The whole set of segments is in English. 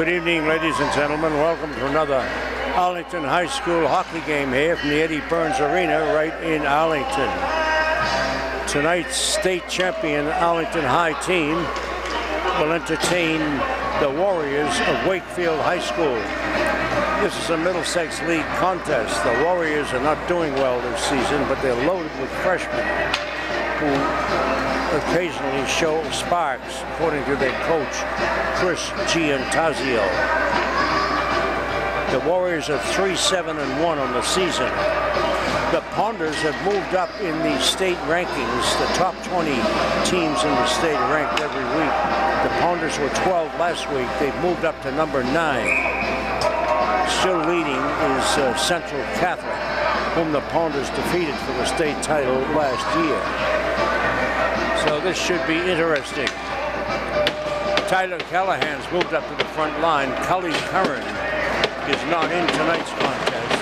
Good evening, ladies and gentlemen. Welcome to another Arlington High School hockey game here from the Eddie Burns Arena right in Arlington. Tonight's state champion Arlington High team will entertain the Warriors of Wakefield High School. This is a Middlesex League contest. The Warriors are not doing well this season, but they're loaded with freshmen who occasionally show sparks, according to their coach, Chris Giantazio. The Warriors are 3-7-1 on the season. The Ponders have moved up in the state rankings. The top 20 teams in the state are ranked every week. The Ponders were 12 last week. They've moved up to number 9. Still leading is Central Catholic, whom the Ponders defeated for the state title last year. So this should be interesting. Tyler Callahan's moved up to the front line. Cully Curran is not in tonight's contest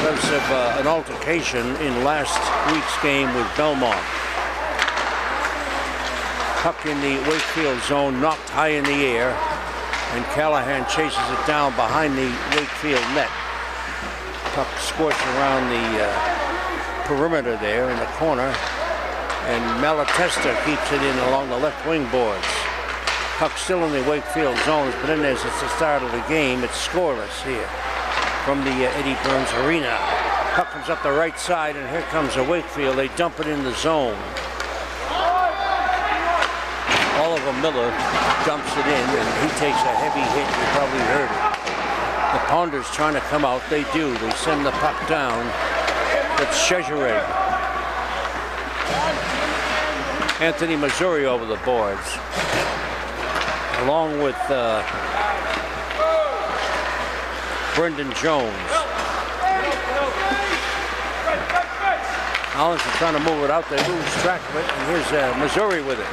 because of an altercation in last week's game with Belmont. Puck in the Wakefield zone, knocked high in the air, and Callahan chases it down behind the Wakefield net. Puck squirts around the perimeter there in the corner, and Malatesta keeps it in along the left wing boards. Puck still in the Wakefield zone. It's been in there since the start of the game. It's scoreless here from the Eddie Burns Arena. Puck comes up the right side, and here comes the Wakefield. They dump it in the zone. Oliver Miller dumps it in, and he takes a heavy hit. You probably heard it. The Ponders trying to come out. They do. They send the puck down. It's Shezhereg. Anthony Missouri over the boards, along with Brendan Jones. Allington trying to move it out. They lose track of it, and here's Missouri with it.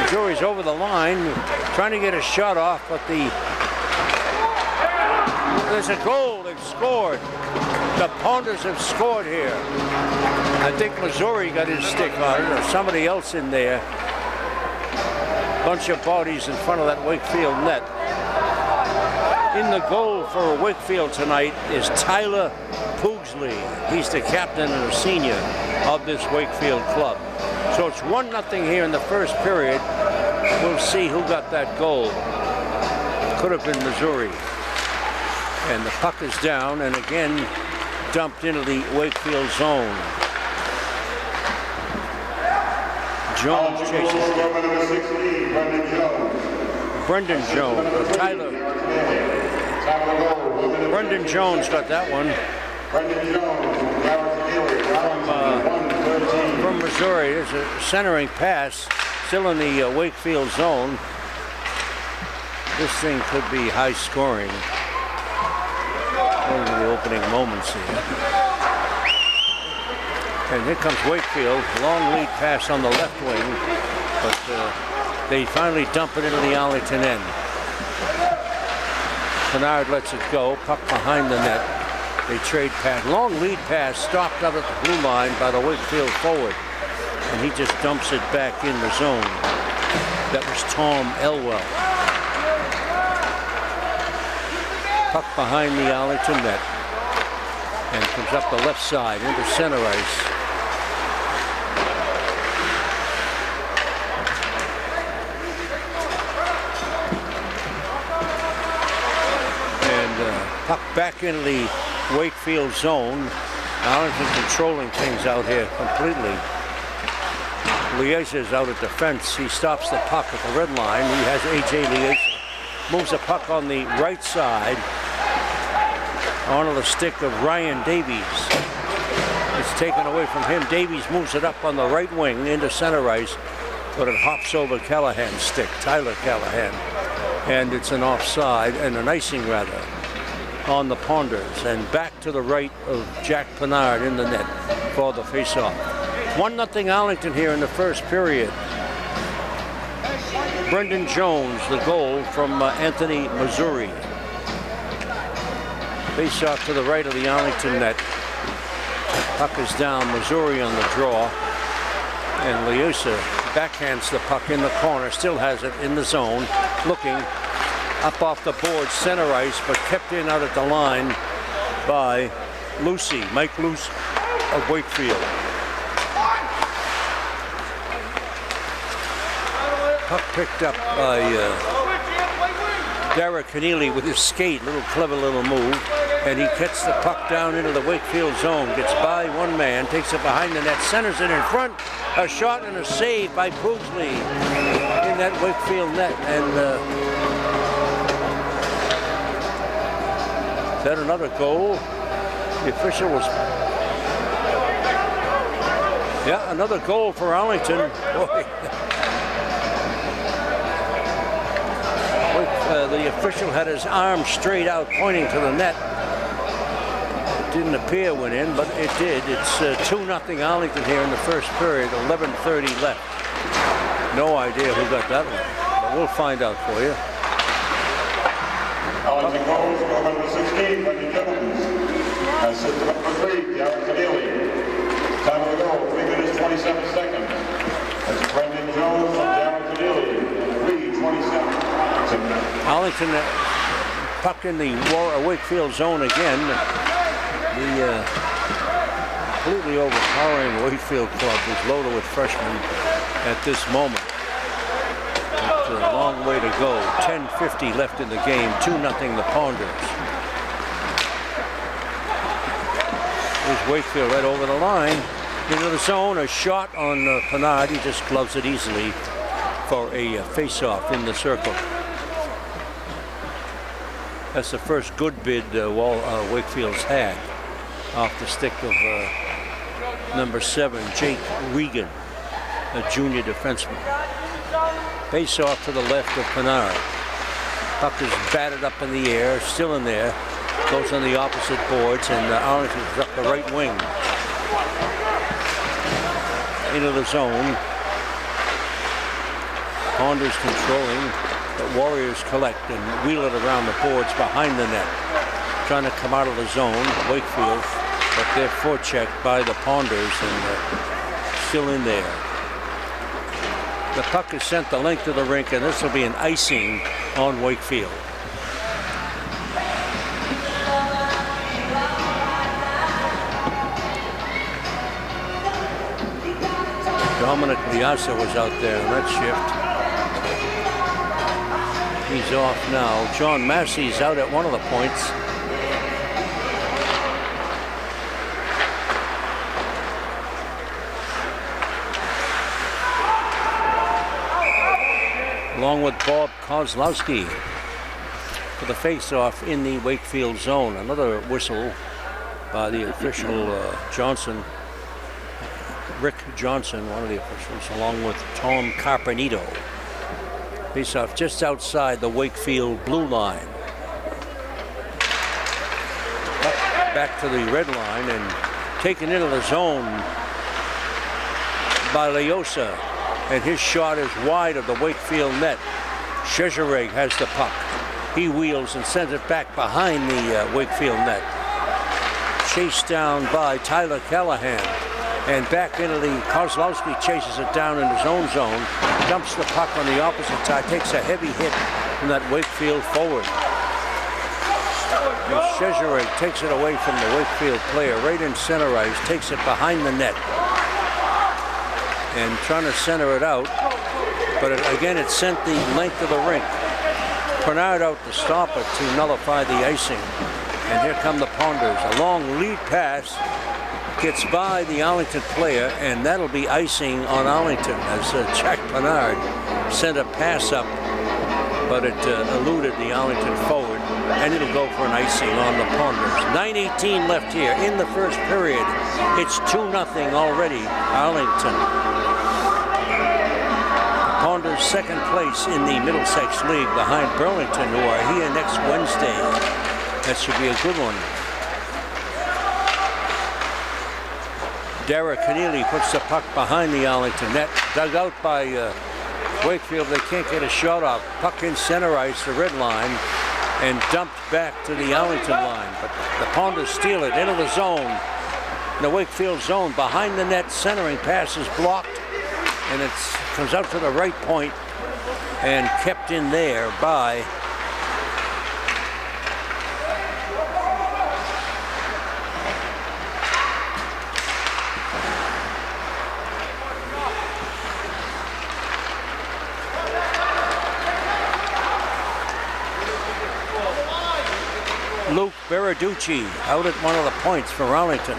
Missouri's over the line, trying to get a shot off, but there's a goal. They've scored. The Ponders have scored here. I think Missouri got his stick on it, or somebody else in there. Bunch of bodies in front of that Wakefield net. In the goal for Wakefield tonight is Tyler Poogsley. He's the captain and a senior of this Wakefield club. So it's 1-0 here in the first period. We'll see who got that goal. Could have been Missouri. And the puck is down, and again dumped into the Wakefield zone. Jones chases it. Brendan Jones. Brendan Jones got that one. From Missouri. There's a centering pass, still in the Wakefield zone. This thing could be high scoring. One of the opening moments here. And here comes Wakefield. Long lead pass on the left wing, but they finally dump it into the Allington end. Kennard lets it go. Puck behind the net. They trade pass. Long lead pass stopped up at the blue line by the Wakefield forward, and he just dumps it back in the zone. That was Tom Elwell. Puck behind the Allington net, and comes up the left side into center ice. Puck back into the Wakefield zone. Arlington controlling things out here completely. Liesa is out at defense. He stops the puck at the red line. He has A.J. Liesa. Moves the puck on the right side onto the stick of Ryan Davies. It's taken away from him. Davies moves it up on the right wing into center ice, but it hops over Callahan's stick, Tyler Callahan. And it's an offside, and an icing rather, on the Ponders, and back to the right of Jack Pinard in the net for the faceoff. 1-0 Arlington here in the first period. Brendan Jones, the goal from Anthony Missouri. Faceoff to the right of the Arlington net. Puck is down, Missouri on the draw, and Liesa backhands the puck in the corner, still has it in the zone, looking, Up off the board, center ice, but kept in out at the line by Mike Luce of Wakefield. Puck picked up by Derek Keneally with his skate, clever little move, and he gets the puck down into the Wakefield zone, gets by one man, takes it behind the net, centers it in front, a shot and a save by Pugsley in that Wakefield net, and is that another goal? The official was, yeah, another goal for Arlington. Boy. The official had his arm straight out pointing to the net. It didn't appear went in, but it did. It's 2-0 Arlington here in the first period, 11:30 left. No idea who got that one, but we'll find out for you. Arlington goes for number 16, Brendan Jones. Assistant number 3, Derek Keneally. Time of the goal, 3 minutes, 27 seconds. That's Brendan Jones from Derek Keneally, 3:27. Arlington puck in the Wakefield zone again. The completely overpowering Wakefield club is loaded with freshmen at this moment. It's a long way to go. 10:50 left in the game. 2-0 the Ponders. There's Wakefield right over the line. Into the zone. A shot on Pinard. He just gloves it easily for a face-off in the circle. That's the first good bid Wakefield's had off the stick of number 7, Jake Regan, a junior defenseman. Face off to the left of Pinard. Puck is batted up in the air, still in there. Goes on the opposite boards, and Arlington is up the right wing. Into the zone. Ponders controlling. The Warriors collect and wheel it around the boards behind the net. Trying to come out of the zone, Wakefield, but they're forechecked by the Ponders and still in there. The puck is sent the length of the rink, and this will be an icing on Wakefield. Dominic Liasa was out there on that shift. He's off now. John Massey's out at one of the points. Along with Bob Kozlowski for the face-off in the Wakefield zone. Another whistle by the official Johnson, Rick Johnson, one of the officials, along with Tom Carpenito. Face-off just outside the Wakefield blue line. Back to the red line and taken into the zone by Leosa. And his shot is wide of the Wakefield net. Chezereg has the puck. He wheels and sends it back behind the Wakefield net. Chased down by Tyler Callahan. And back into the, Kozlowski chases it down in his own zone, dumps the puck on the opposite side, takes a heavy hit from that Wakefield forward. And Chezereg takes it away from the Wakefield player, right in center ice, takes it behind the net. And trying to center it out, but again it sent the length of the rink. Pinard out to stop it to nullify the icing. And here come the Ponders. A long lead pass. Gets by the Arlington player, and that'll be icing on Arlington as Jack Pinard sent a pass up, but it eluded the Arlington forward, and it'll go for an icing on the Ponders. 9:18 left here in the first period. It's 2-0 already, Arlington. The Ponders second place in the Middlesex League behind Burlington, who are here next Wednesday. That should be a good one. Derek Keneally puts the puck behind the Arlington net, dug out by Wakefield. They can't get a shot off. Puck in center ice, the red line, and dumped back to the Arlington line. But the Ponders steal it into the zone, in the Wakefield zone, behind the net. Centering pass is blocked, and it comes out to the right point and kept in there by Luke Beraducci out at one of the points for Arlington.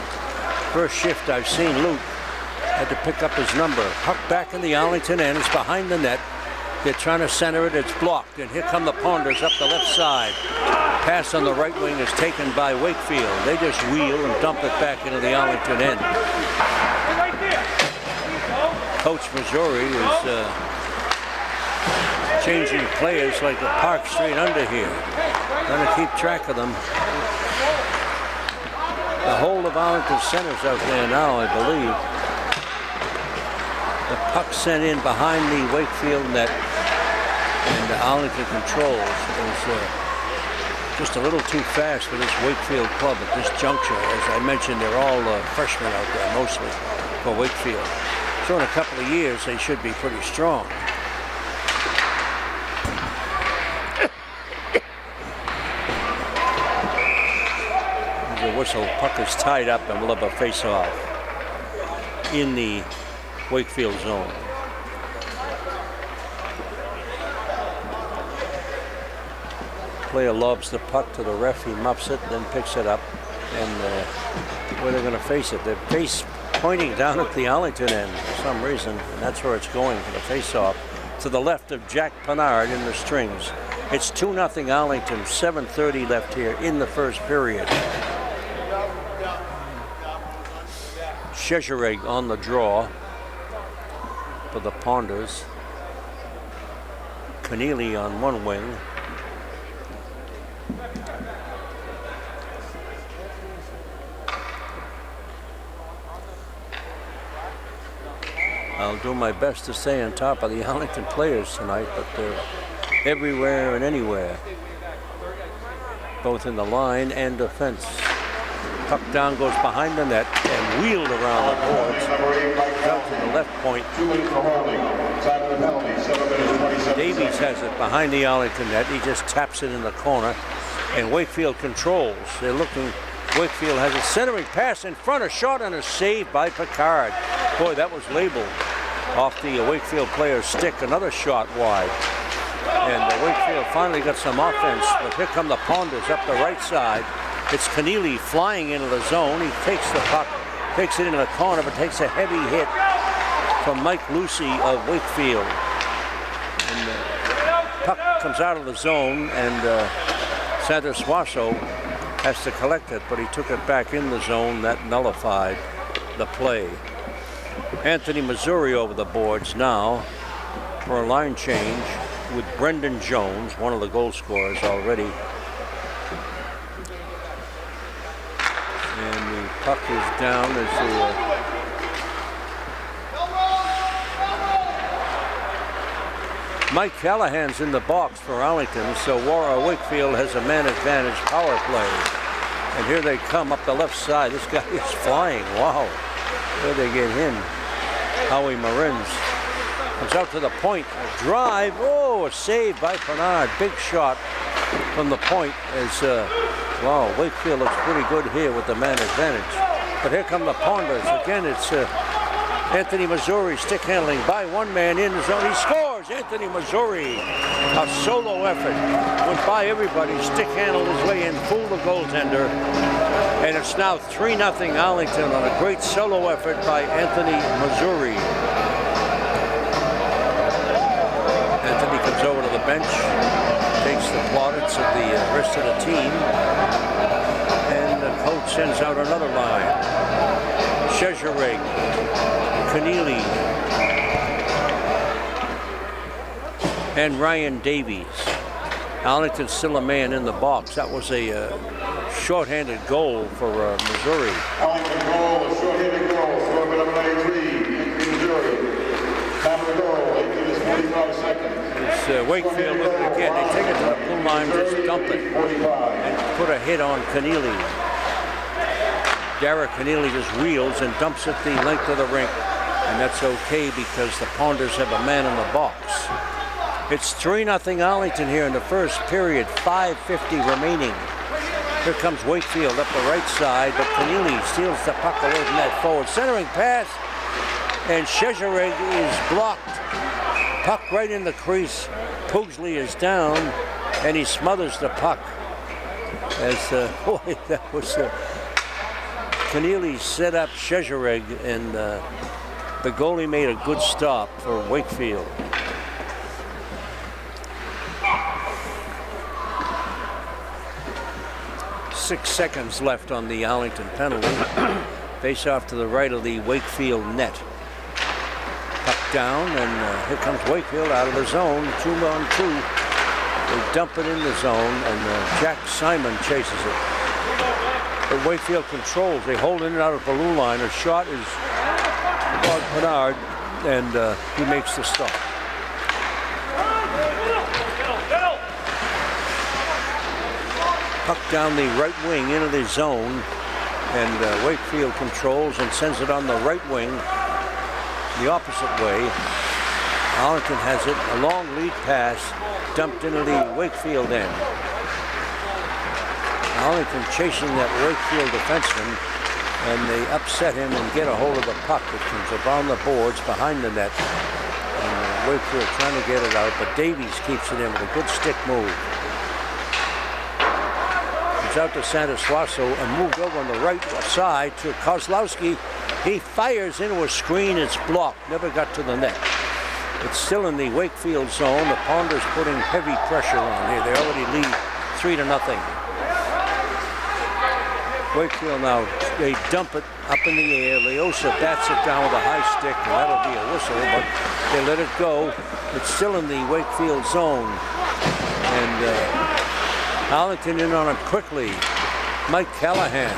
First shift I've seen Luke had to pick up his number. Puck back in the Arlington end. It's behind the net. They're trying to center it. It's blocked. And here come the Ponders up the left side. Pass on the right wing is taken by Wakefield. They just wheel and dump it back into the Arlington end. Coach Missouri is changing players like a Park Street under here. Trying to keep track of them. The whole of Arlington center's out there now, I believe. The puck sent in behind the Wakefield net, and Arlington controls. It was just a little too fast for this Wakefield club at this juncture. As I mentioned, they're all freshmen out there, mostly, for Wakefield. So in a couple of years, they should be pretty strong. The whistle, puck is tied up, and we'll have a face-off in the Wakefield zone. Player lobs the puck to the ref. He muffs it, then picks it up, and where they're going to face it. They're pointing down at the Allington end for some reason, and that's where it's going for the face-off. To the left of Jack Pennard in the strings. It's 2-0 Arlington. 7:30 left here in the first period. Cheshire on the draw for the Ponders. Keneally on one wing. I'll do my best to stay on top of the Arlington players tonight, but they're everywhere and anywhere, both in the line and defense. Puck down, goes behind the net, and wheeled around the boards. Out to the left point. Davies has it behind the Arlington net. He just taps it in the corner, and Wakefield controls. They're looking. Wakefield has a centering pass in front, a shot and a save by Picard. Boy, that was labeled off the Wakefield player's stick. Another shot wide. And Wakefield finally got some offense, but here come the Ponders up the right side. It's Keneally flying into the zone. He takes the puck, takes it into the corner, but takes a heavy hit from Mike Lucy of Wakefield. And the puck comes out of the zone, and Sanders Suazo has to collect it, but he took it back in the zone. That nullified the play. Anthony Missouri over the boards now for a line change with Brendan Jones, one of the goal scorers already. And the puck is down as Mike Callahan's in the box for Arlington, so Wakefield has a man advantage power play. And here they come up the left side. This guy is flying. Wow. Where'd they get him? Howie Marins comes out to the point. A drive. Oh, a save by Pennard. Big shot from the point as, wow, Wakefield looks pretty good here with the man advantage. But here come the Ponders. Again, it's Anthony Missouri stick handling by one man in the zone. He scores! Anthony Missouri. A solo effort. Went by everybody. Stick handled his way in. Fooled the goaltender. And it's now 3-0 Arlington on a great solo effort by Anthony Missouri. Anthony comes over to the bench. Takes the plaudits of the rest of the team. And the coach sends out another line. Cheshire, Keneally, and Ryan Davies. Arlington's still a man in the box. That was a shorthanded goal for Missouri. Arlington goal, a shorthanded goal, scored by number 93, Missouri. Time of the goal, 8 minutes 45 seconds. It's Wakefield with it again. They take it to the blue line, just dump it, and put a hit on Keneally. Derek Keneally just wheels and dumps it the length of the rink. And that's okay because the Ponders have a man in the box. It's 3-0 Arlington here in the first period, 5:50 remaining. Here comes Wakefield up the right side, but Keneally steals the puck away from that forward. Centering pass, and Cheshire is blocked. Puck right in the crease. Pugsley is down, and he smothers the puck. As, boy, that was Keneally set up Shezhereg, and the goalie made a good stop for Wakefield. Six seconds left on the Arlington penalty. Face off to the right of the Wakefield net. Puck down, and here comes Wakefield out of the zone. 2-on-2. They dump it in the zone, and Jack Simon chases it. But Wakefield controls. They hold in and out of the blue line. A shot is on Bernard, and he makes the stop. Puck down the right wing into the zone, and Wakefield controls and sends it on the right wing the opposite way. Arlington has it, a long lead pass dumped into the Wakefield end. Arlington chasing that Wakefield defenseman, and they upset him and get a hold of the puck. It comes around the boards behind the net, and Wakefield trying to get it out, but Davies keeps it in with a good stick move. It's out to Santos-Suaso and moved over on the right side to Kozlowski. He fires into a screen. It's blocked. Never got to the net. It's still in the Wakefield zone. The Ponders putting heavy pressure on here. They already lead 3-0. Wakefield now, they dump it up in the air. Leosa bats it down with a high stick, and that'll be a whistle, but they let it go. It's still in the Wakefield zone. And Allington in on it quickly. Mike Callahan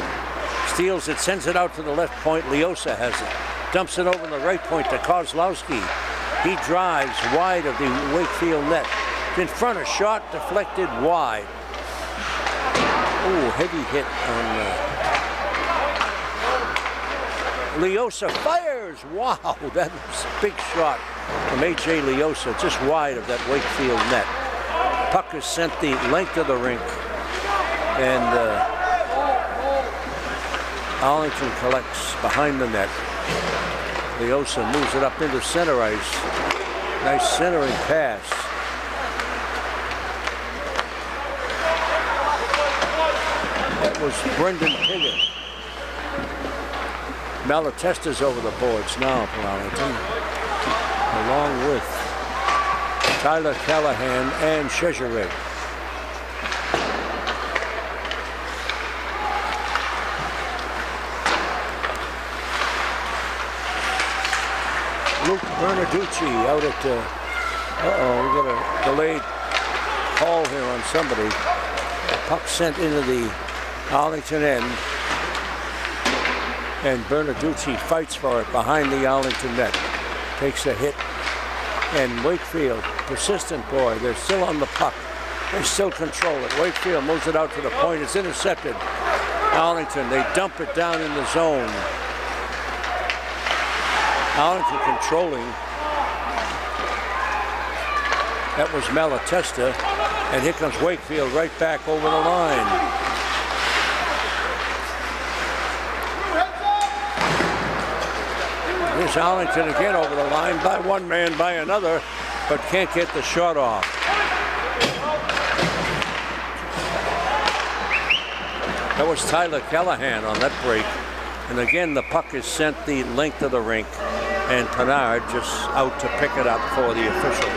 steals it, sends it out to the left point. Leosa has it. Dumps it over the right point to Kozlowski. He drives wide of the Wakefield net. In front, a shot deflected wide. Oh, heavy hit on Leosa. Fires! Wow, that was a big shot from A.J. Leosa, just wide of that Wakefield net. Puck is sent the length of the rink, and Arlington collects behind the net. Leosa moves it up into center ice. Nice centering pass. That was Brendan Piggott. Malatesta's over the boards now for Arlington, along with Tyler Callahan and Shezhereg. Luke Bernaducci out at, we got a delayed call here on somebody. A puck sent into the Arlington end, and Bernaducci fights for it behind the Arlington net. Takes a hit, and Wakefield, persistent boy, they're still on the puck. They still control it. Wakefield moves it out to the point. It's intercepted. Arlington, they dump it down in the zone. Arlington controlling. That was Malatesta, and here comes Wakefield right back over the line. Here's Arlington again over the line by one man, by another, but can't get the shot off. That was Tyler Callahan on that break. And again, the puck is sent the length of the rink, and Bernard just out to pick it up for the official.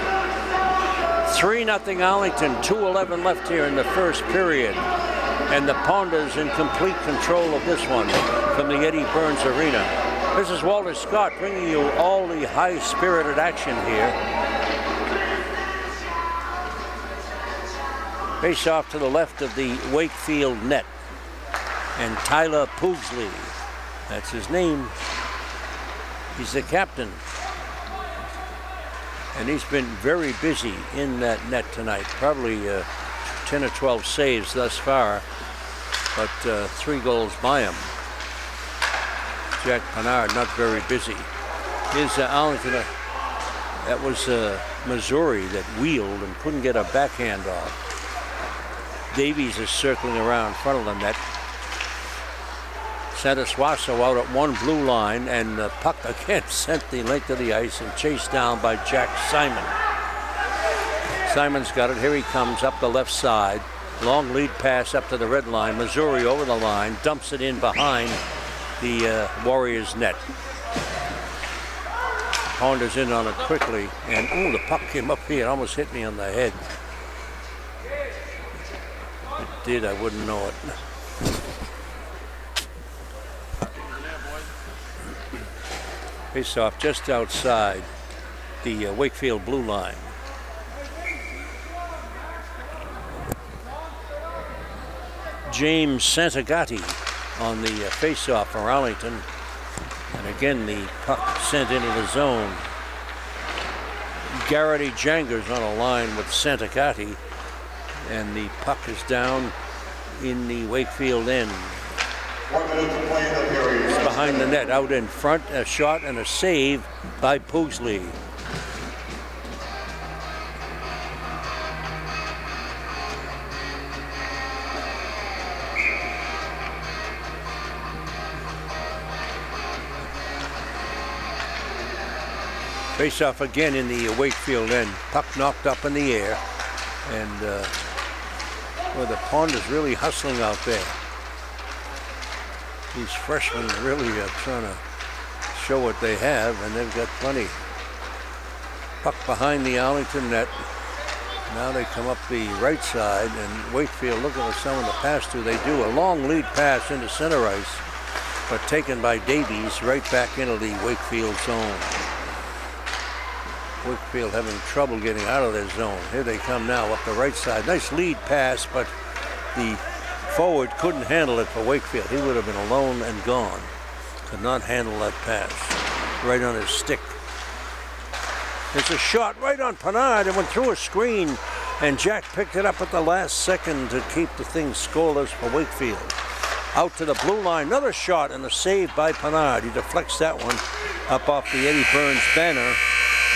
3-0 Arlington, 2:11 left here in the first period. And the Ponders in complete control of this one from the Eddie Burns Arena. This is Walter Scott bringing you all the high-spirited action here. Face off to the left of the Wakefield net. And Tyler Pugsley, that's his name. He's the captain. And he's been very busy in that net tonight. Probably 10 or 12 saves thus far, but 3 goals by him. Jack Bernard not very busy. Here's Allington. That was Missouri that wheeled and couldn't get a backhand off. Davies is circling around in front of the net. Santos-Suaso out at one blue line, and the puck again sent the length of the ice and chased down by Jack Simon. Simon's got it. Here he comes up the left side. Long lead pass up to the red line. Missouri over the line, dumps it in behind the Warriors net. Pounders in on it quickly, and the puck came up here. It almost hit me on the head. It did, I wouldn't know it. Face off just outside the Wakefield blue line. James Santagati on the face-off for Arlington. And again, the puck sent into the zone. Garrity Jangers on a line with Santagati. And the puck is down in the Wakefield end. 1 minute to play in the period. It's behind the net, out in front, a shot and a save by Pugsley. Face off again in the Wakefield end. Puck knocked up in the air. And well, the Pounders really hustling out there. These freshmen really are trying to show what they have, and they've got plenty. Puck behind the Arlington net. Now they come up the right side, and Wakefield, look at someone to pass to. They do a long lead pass into center ice, but taken by Davies right back into the Wakefield zone. Wakefield having trouble getting out of their zone. Here they come now up the right side. Nice lead pass, but the forward couldn't handle it for Wakefield. He would have been alone and gone. Could not handle that pass. Right on his stick. It's a shot right on Pennard. It went through a screen, and Jack picked it up at the last second to keep the thing scoreless for Wakefield. Out to the blue line. Another shot and a save by Pennard. He deflects that one up off the Eddie Burns banner.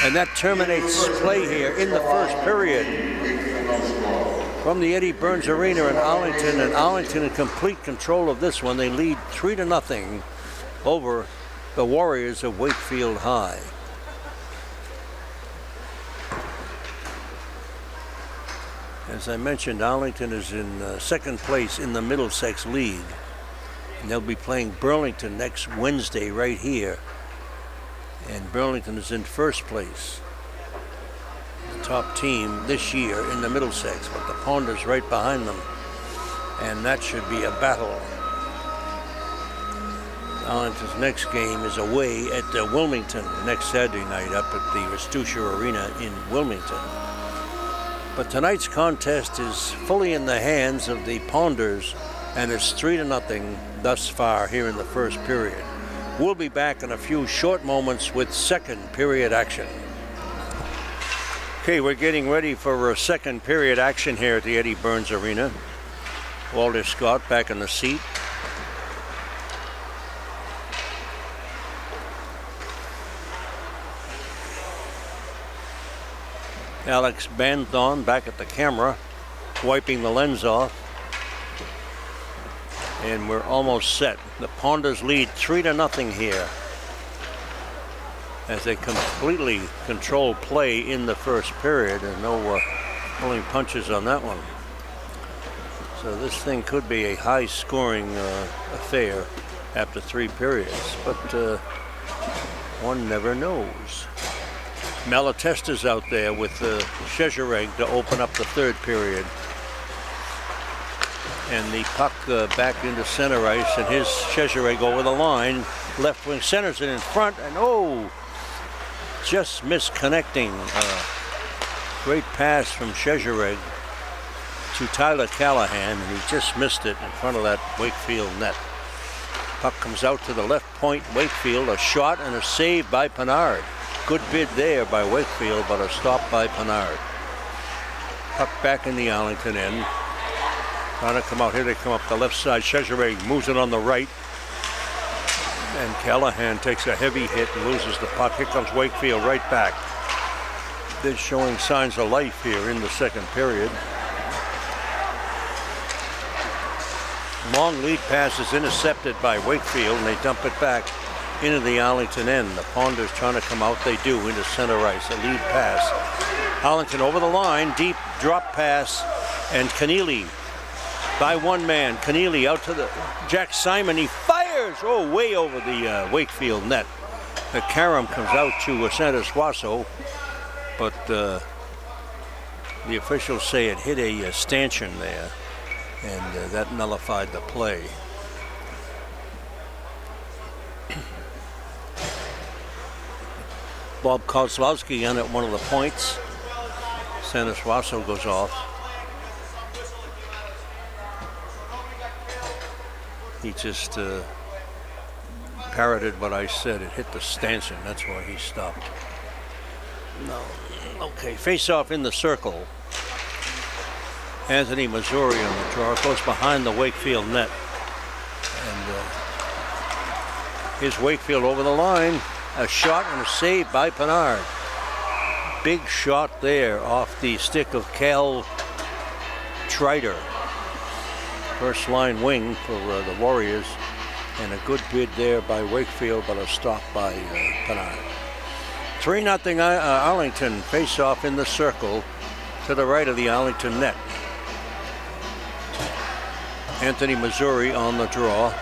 And that terminates play here in the first period. From the Eddie Burns Arena in Allington, and Allington in complete control of this one. They lead 3-0 over the Warriors of Wakefield High. As I mentioned, Arlington is in second place in the Middlesex League. And they'll be playing Burlington next Wednesday right here. And Burlington is in first place. The top team this year in the Middlesex, but the Pounders right behind them. And that should be a battle. Arlington's next game is away at Wilmington next Saturday night up at the Restucia Arena in Wilmington. But tonight's contest is fully in the hands of the Pounders, and it's 3-0 thus far here in the first period. We'll be back in a few short moments with second period action. Okay, we're getting ready for second period action here at the Eddie Burns Arena. Walter Scott back in the seat. Alex Bandon back at the camera, wiping the lens off. And we're almost set. The Pounders lead 3-0 here as they completely control play in the first period, and no pulling punches on that one. So this thing could be a high-scoring affair after 3 periods, but one never knows. Malatesta's out there with Chezareg to open up the third period. And the puck back into center ice, and his Chezareg over the line. Left wing centers it in front, and just misconnecting. Great pass from Chezareg to Tyler Callahan, and he just missed it in front of that Wakefield net. Puck comes out to the left point, Wakefield. A shot and a save by Pennard. Good bid there by Wakefield, but a stop by Pennard. Puck back in the Allington end. Trying to come out here. They come up the left side. Chezareg moves it on the right. And Callahan takes a heavy hit and loses the puck. Here comes Wakefield right back. They're showing signs of life here in the second period. Long lead pass is intercepted by Wakefield, and they dump it back into the Arlington end. The Pounders trying to come out. They do into center ice. A lead pass. Arlington over the line. Deep drop pass. And Keneally by one man. Keneally out to the Jack Simon. He fires, way over the Wakefield net. The carom comes out to Santa Suaso, but the officials say it hit a stanchion there, and that nullified the play. Bob Kozlowski on at one of the points. Santa Suaso goes off. He just parroted what I said. It hit the stanchion. That's why he stopped. No. Okay, face off in the circle. Anthony Missouri on the draw. Goes behind the Wakefield net. And here's Wakefield over the line. A shot and a save by Pinard. Big shot there off the stick of Cal Trider. First line wing for the Warriors. And a good bid there by Wakefield, but a stop by Pinard. 3-0 Arlington. Face off in the circle to the right of the Arlington net. Anthony Missouri on the draw.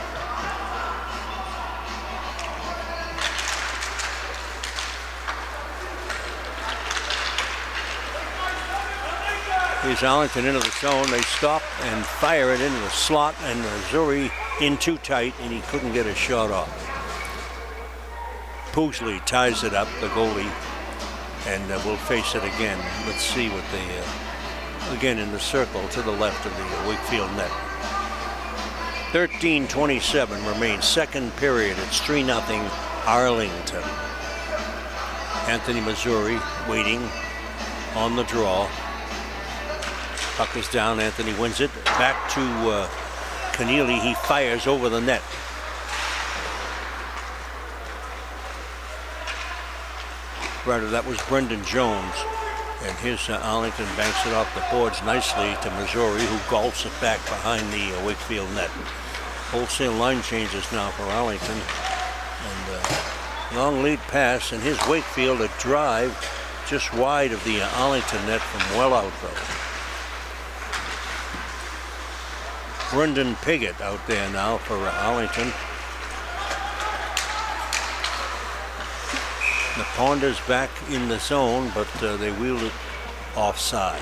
Here's Allington into the zone. They stop and fire it into the slot, and Missouri in too tight, and he couldn't get a shot off. Poosley ties it up, the goalie, and we'll face it again. Let's see what they, again in the circle to the left of the Wakefield net. 13:27 remains, second period. It's 3-0 Arlington. Anthony Missouri waiting on the draw. Puck is down, Anthony wins it. Back to Keneally, he fires over the net. Rather, that was Brendan Jones. And here's Arlington banks it off the boards nicely to Missouri, who golfs it back behind the Wakefield net. Wholesale line changes now for Arlington. And long lead pass, and here's Wakefield a drive just wide of the Arlington net from well out though. Brendan Piggott out there now for Arlington. The Ponders back in the zone, but they wheeled it offside.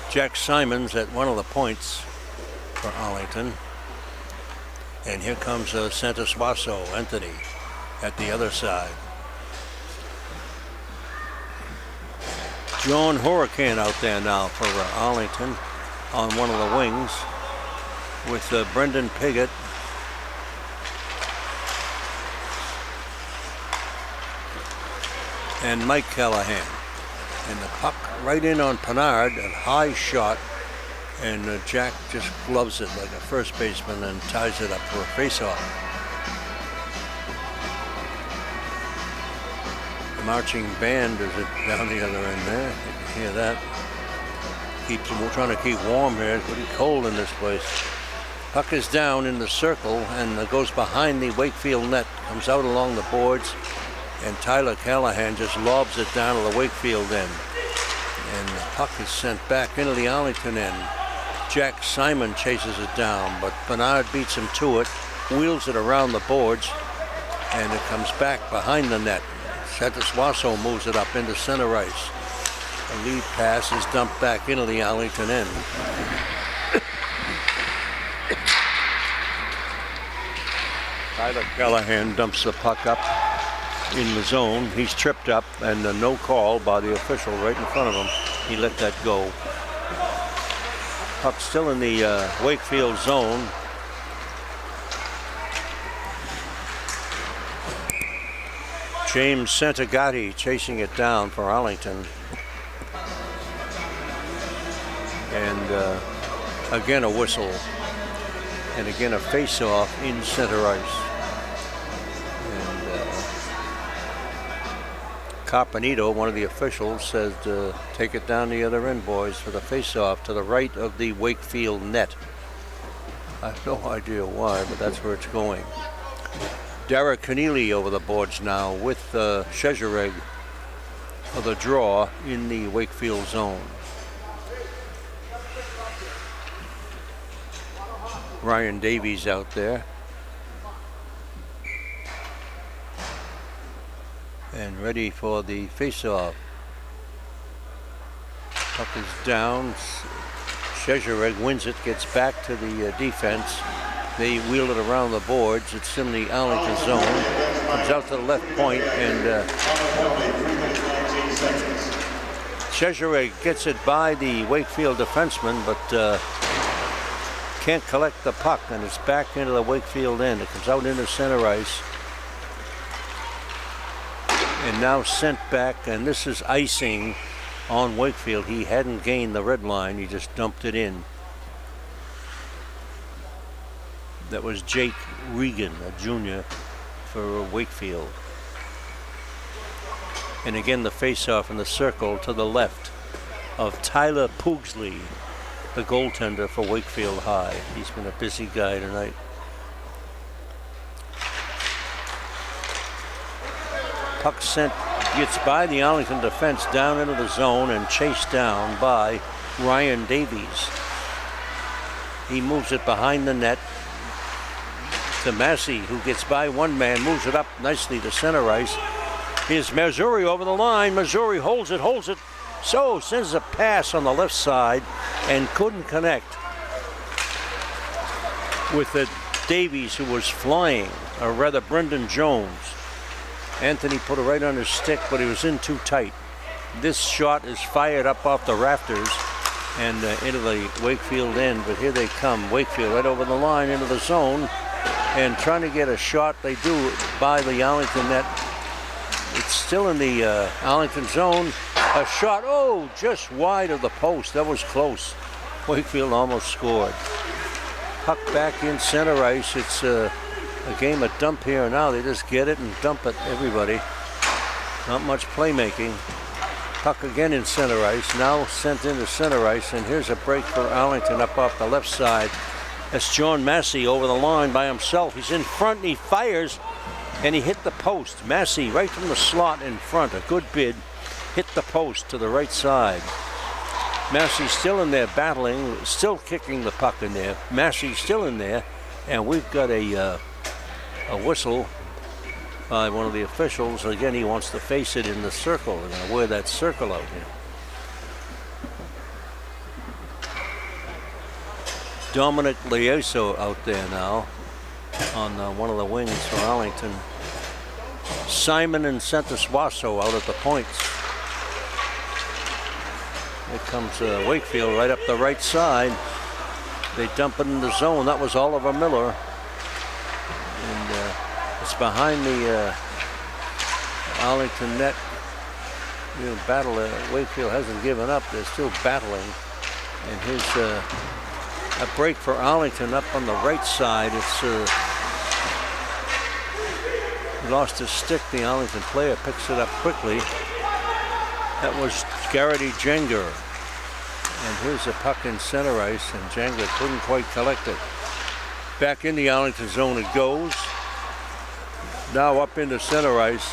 Jack Simons at one of the points for Arlington. And here comes Santa Suaso, Anthony, at the other side. John Hurricane out there now for Arlington on one of the wings with Brendan Piggott. And Mike Callahan. And the puck right in on Pinard, a high shot, and Jack just gloves it like a first baseman and ties it up for a face-off. The marching band is down the other end there. You can hear that. We're trying to keep warm here. It's pretty cold in this place. Puck is down in the circle and goes behind the Wakefield net. Comes out along the boards, and Tyler Callahan just lobs it down to the Wakefield end. And the puck is sent back into the Arlington end. Jack Simon chases it down, but Pinard beats him to it, wheels it around the boards, and it comes back behind the net. Santa Suaso moves it up into center ice. A lead pass is dumped back into the Arlington end. Tyler Callahan dumps the puck up in the zone. He's tripped up, and no call by the official right in front of him. He let that go. Puck still in the Wakefield zone. James Santagatti chasing it down for Arlington. And again a whistle. And again a face-off in center ice. And Carpenito, one of the officials, says take it down the other end, boys, for the face-off to the right of the Wakefield net. I have no idea why, but that's where it's going. Derek Keneally over the boards now with Shezhereg for the draw in the Wakefield zone. Ryan Davies out there. And ready for the face-off. Puck is down. Szczerek wins it, gets back to the defense. They wheel it around the boards. It's in the Arlington zone. Comes out to the left point, and Szczerek gets it by the Wakefield defenseman, but can't collect the puck, and it's back into the Wakefield end. It comes out into center ice. And now sent back, and this is icing on Wakefield. He hadn't gained the red line, he just dumped it in. That was Jake Regan, a junior for Wakefield. And again, the face-off in the circle to the left of Tyler Pugsley, the goaltender for Wakefield High. He's been a busy guy tonight. Puck sent, gets by the Allington defense down into the zone and chased down by Ryan Davies. He moves it behind the net to Massey, who gets by one man, moves it up nicely to center ice. Here's Missouri over the line. Missouri holds it. So sends a pass on the left side and couldn't connect with the Davies, who was flying, or rather Brendan Jones. Anthony put it right on his stick, but he was in too tight. This shot is fired up off the rafters and into the Wakefield end, but here they come. Wakefield right over the line into the zone and trying to get a shot. They do by the Allington net. It's still in the Allington zone. A shot, just wide of the post. That was close. Wakefield almost scored. Puck back in center ice. It's a game of dump here now. They just get it and dump it, everybody. Not much playmaking. Puck again in center ice, now sent into center ice, and here's a break for Arlington up off the left side. That's John Massey over the line by himself. He's in front and he fires, and he hit the post. Massey right from the slot in front, a good bid, hit the post to the right side. Massey still in there battling, still kicking the puck in there. Massey still in there, and we've got a whistle by one of the officials. Again, he wants to face it in the circle. They're going to wear that circle out here. Dominic Lieso out there now on one of the wings for Arlington. Simon and Santos-Wasso out at the points. Here comes Wakefield right up the right side. They dump it in the zone. That was Oliver Miller. And it's behind the Arlington net. Battle. Wakefield hasn't given up. They're still battling. And here's a break for Arlington up on the right side. It's he lost his stick. The Arlington player picks it up quickly. That was Garrity Jenger. And here's a puck in center ice, and Jenger couldn't quite collect it. Back in the Arlington zone it goes. Now up into center ice,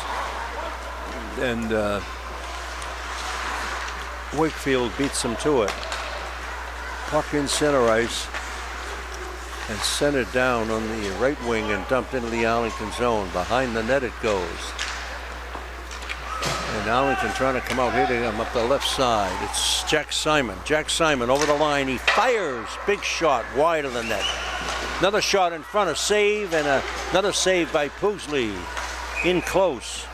and Wakefield beats them to it. Puck in center ice, and sent it down on the right wing and dumped into the Arlington zone. Behind the net it goes. And Allington trying to come out, hitting him up the left side. It's Jack Simon. Jack Simon over the line. He fires. Big shot wide of the net. Another shot in front, a save, and another save by Pugsley. In close.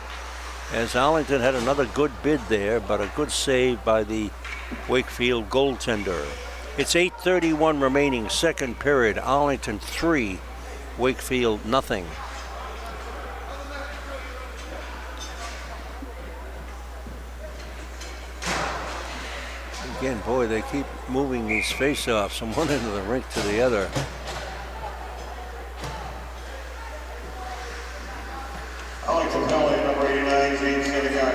As Allington had another good bid there, but a good save by the Wakefield goaltender. It's 8:31 remaining, second period. Arlington 3, Wakefield nothing. Again, boy, they keep moving these face-offs from one end of the rink to the other. Arlington penalty number 89, James Senegal.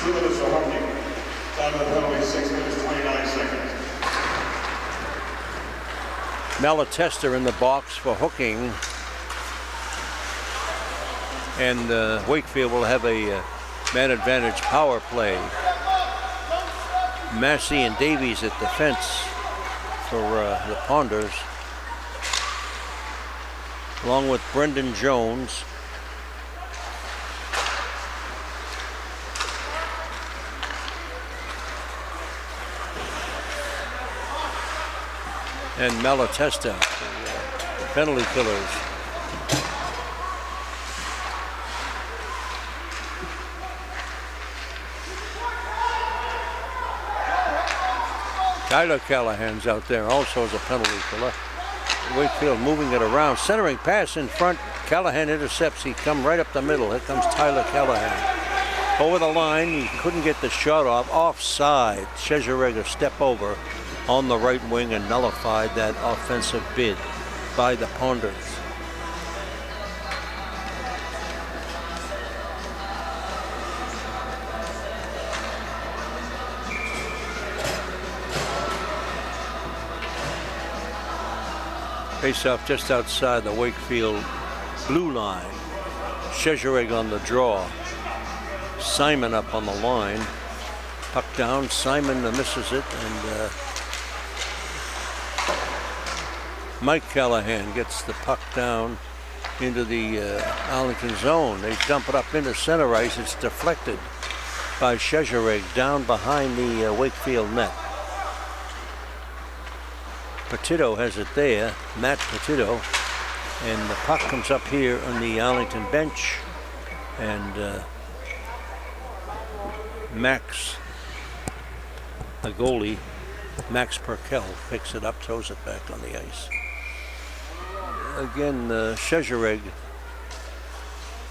2 minutes for holding. Time of the penalty 6 minutes 29 seconds. Malatesta in the box for hooking. And Wakefield will have a man advantage power play. Massey and Davies at defense for the Ponders. along with Brendan Jones. And Malatesta, the penalty killers. Tyler Callahan's out there also as a penalty killer. Wakefield moving it around. Centering pass in front. Callahan intercepts. He comes right up the middle. Here comes Tyler Callahan. Over the line. He couldn't get the shot off. Offside. Chezereg a step over on the right wing and nullified that offensive bid by the Ponders. Face off just outside the Wakefield blue line. Chezereg on the draw. Simon up on the line. Puck down. Simon misses it, and Mike Callahan gets the puck down into the Arlington zone. They dump it up into center ice. It's deflected by Chezereg down behind the Wakefield net. Petitto has it there, Matt Petitto, and the puck comes up here on the Arlington bench, and Max, the goalie, Max Perkel, picks it up, throws it back on the ice. Again, Chezereg,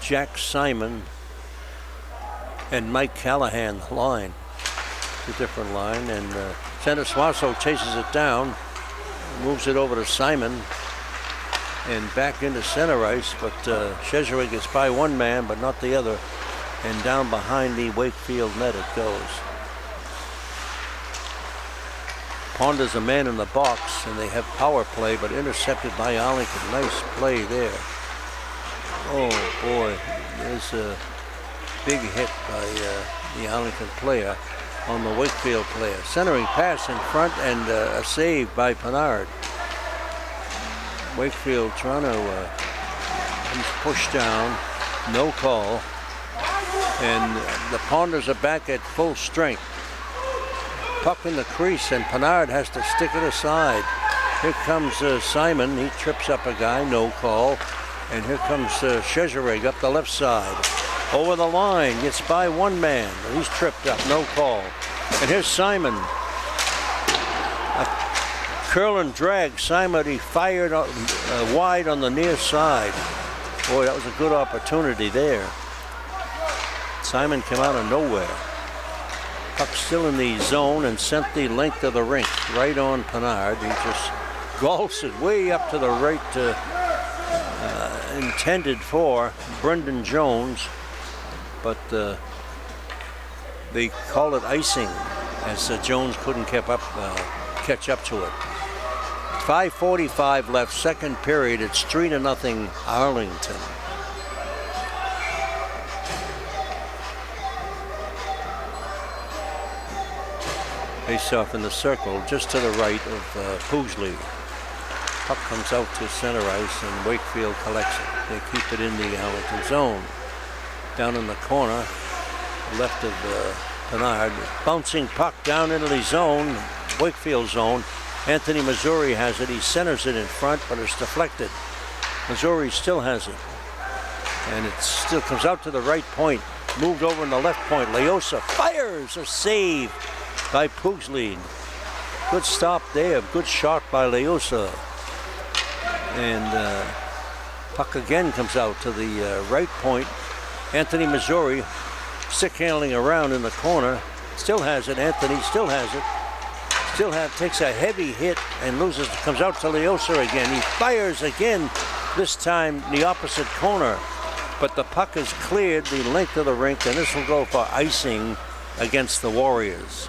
Jack Simon, and Mike Callahan line. It's a different line, and Santa Suazo chases it down, moves it over to Simon, and back into center ice, but Chezereg gets by one man, but not the other, and down behind the Wakefield net it goes. Ponders a man in the box, and they have power play, but intercepted by Arlington. Nice play there. Oh boy, there's a big hit by the Arlington player on the Wakefield player. Centering pass in front, and a save by Pinard. Wakefield trying to, he's pushed down, no call, and the Ponders are back at full strength. Puck in the crease, and Pinard has to stick it aside. Here comes Simon. He trips up a guy, no call. And here comes Chezereg up the left side. Over the line, gets by one man. He's tripped up, no call. And here's Simon. A curl and drag. Simon, he fired wide on the near side. Boy, that was a good opportunity there. Simon came out of nowhere. Puck still in the zone and sent the length of the rink right on Pinard. He just golfs it way up to the right, intended for Brendan Jones, but they call it icing as Jones couldn't catch up to it. 5:45 left, second period. It's 3-0 Arlington. Face off in the circle just to the right of Pugsley. Puck comes out to center ice, and Wakefield collects it. They keep it in the Allington zone. Down in the corner, left of Pinard. Bouncing puck down into the zone, Wakefield zone. Anthony Missouri has it. He centers it in front, but it's deflected. Missouri still has it. And it still comes out to the right point. Moved over in the left point. Leosa fires a save by Pugsley. Good stop there. Good shot by Leosa. And puck again comes out to the right point. Anthony Missouri stick handling around in the corner. Still has it. Anthony still has it. Takes a heavy hit and loses. Comes out to Leosa again. He fires again. This time the opposite corner. But the puck is cleared the length of the rink, and this will go for icing against the Warriors.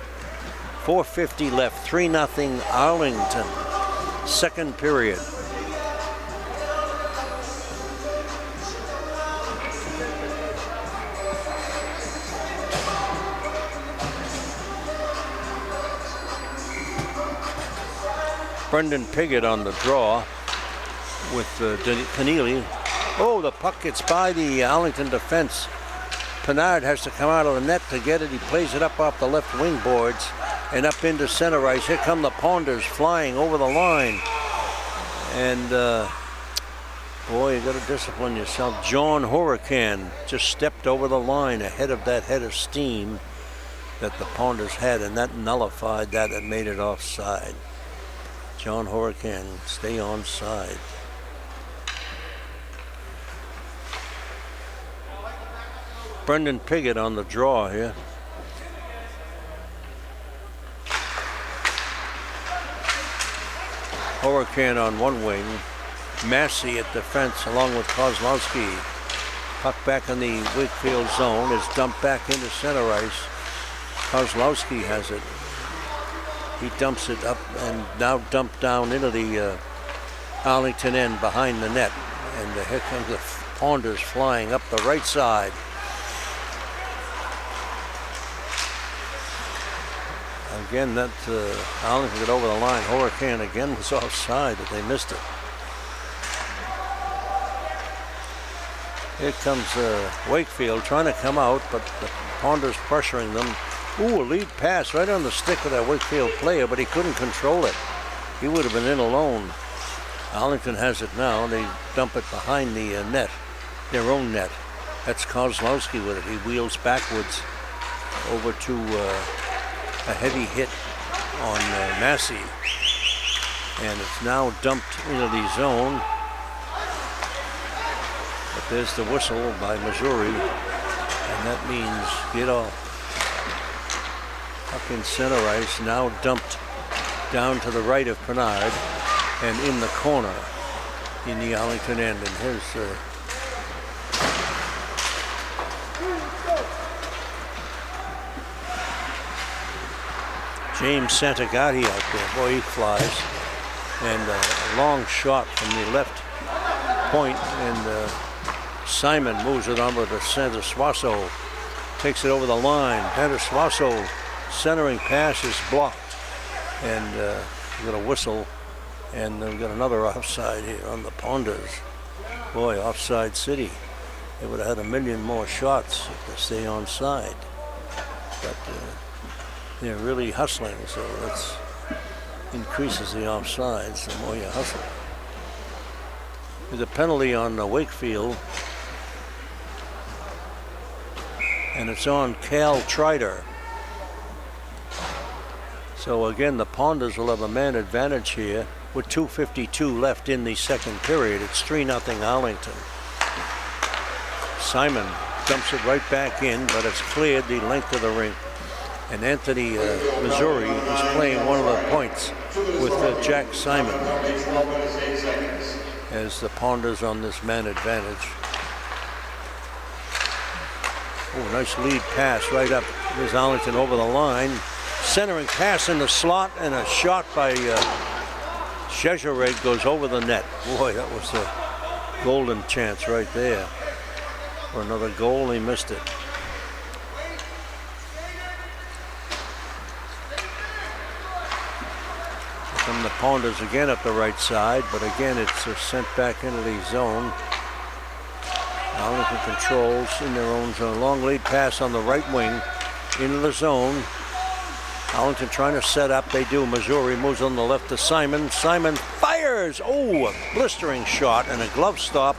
4:50 left, 3-0 Arlington. Second period. Brendan Piggott on the draw. with Keneally. Oh, the puck gets by the Arlington defense. Pinard has to come out of the net to get it. He plays it up off the left wing boards and up into center ice. Here come the Ponders flying over the line. And boy, you got to discipline yourself. John Hurricane just stepped over the line ahead of that head of steam that the Ponders had, and that nullified that and made it offside. John Hurricane, stay onside. Brendan Piggott on the draw here. Hurricane on one wing. Massey at defense along with Kozlowski. Puck back in the Wakefield zone is dumped back into center ice. Kozlowski has it. He dumps it up and now dumped down into the Arlington end behind the net. And here comes the Ponders flying up the right side. Again, that Allington got over the line. Hurricane again was offside, but they missed it. Here comes Wakefield trying to come out, but the Ponders pressuring them. Ooh, a lead pass right on the stick of that Wakefield player, but he couldn't control it. He would have been in alone. Arlington has it now. They dump it behind the net, their own net. That's Kozlowski with it. He wheels backwards over to a heavy hit on Massey. And it's now dumped into the zone. But there's the whistle by Missouri. And that means get off. Puck in center ice, now dumped down to the right of Pinard and in the corner in the Arlington end. And here's James Santagatti out there. Boy, he flies. And a long shot from the left point, and Simon moves it over to Santa Suasso. Takes it over the line. Santa Suasso centering pass is blocked. And we got a whistle. And we've got another offside here on the Ponders. Boy, offside city. They would have had a million more shots if they stay onside. But they're really hustling, so that increases the offsides the more you hustle. There's a penalty on Wakefield, and it's on Cal Trider. So again, the Ponders will have a man advantage here with 2:52 left in the second period. It's 3-0 Arlington. Simon dumps it right back in, but it's cleared the length of the rink. And Anthony Missouri is playing one of the points with Jack Simon as the Ponders on this man advantage. Oh, nice lead pass right up. There's Allington over the line. Centering pass in the slot, and a shot by Shezhereg goes over the net. Boy, that was a golden chance right there for another goal. He missed it. From the Ponders again up the right side, but again it's sent back into the zone. Arlington controls in their own zone. Long lead pass on the right wing into the zone. Arlington trying to set up. They do. Missouri moves on the left to Simon. Simon fires. Oh, a blistering shot and a glove stop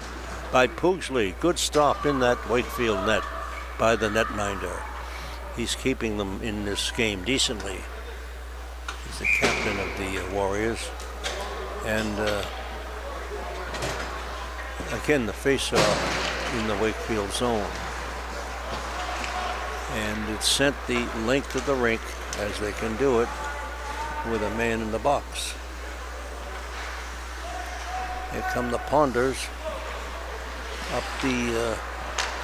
by Pugsley. Good stop in that Wakefield net by the netminder. He's keeping them in this game decently. He's the captain of the Warriors. And again, the face-off in the Wakefield zone. And it's sent the length of the rink, as they can do it, with a man in the box. Here come the Ponders up the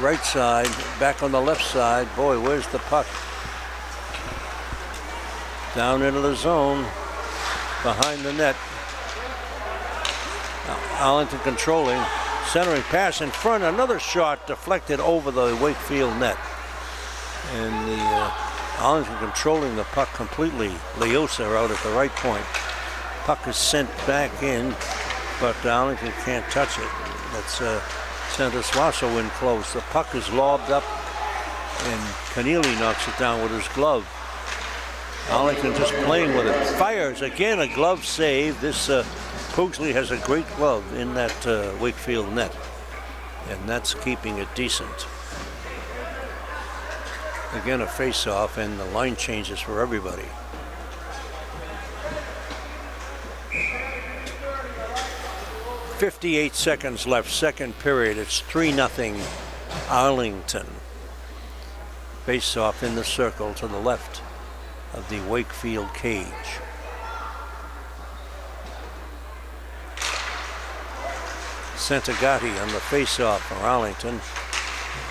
right side, back on the left side. Boy, where's the puck? Down into the zone, behind the net. Now, Allington controlling, centering pass in front, another shot deflected over the Wakefield net. And the Allington controlling the puck completely. Leosa out at the right point. Puck is sent back in but Arlington can't touch it. That's Santa Suaso in close. The puck is lobbed up, and Keneally knocks it down with his glove. Arlington just playing with it. Fires again, a glove save. This Pugsley has a great glove in that Wakefield net, and that's keeping it decent. Again, a face-off, and the line changes for everybody. .58 seconds left, second period. It's 3-0 Arlington. Face-off in the circle to the left of the Wakefield cage. Gotti on the face-off for Arlington.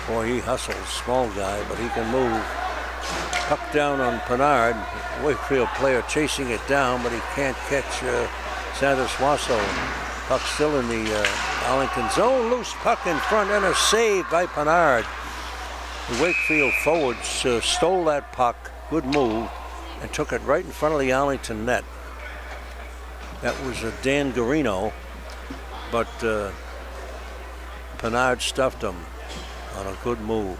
Boy, he hustles, small guy, but he can move. Puck down on Pinard. Wakefield player chasing it down, but he can't catch Santa Suaso. Puck still in the Arlington zone. Loose puck in front and a save by Pinard. The Wakefield forwards stole that puck. Good move. And took it right in front of the Arlington net. That was Dan Garino, but Pinard stuffed him on a good move.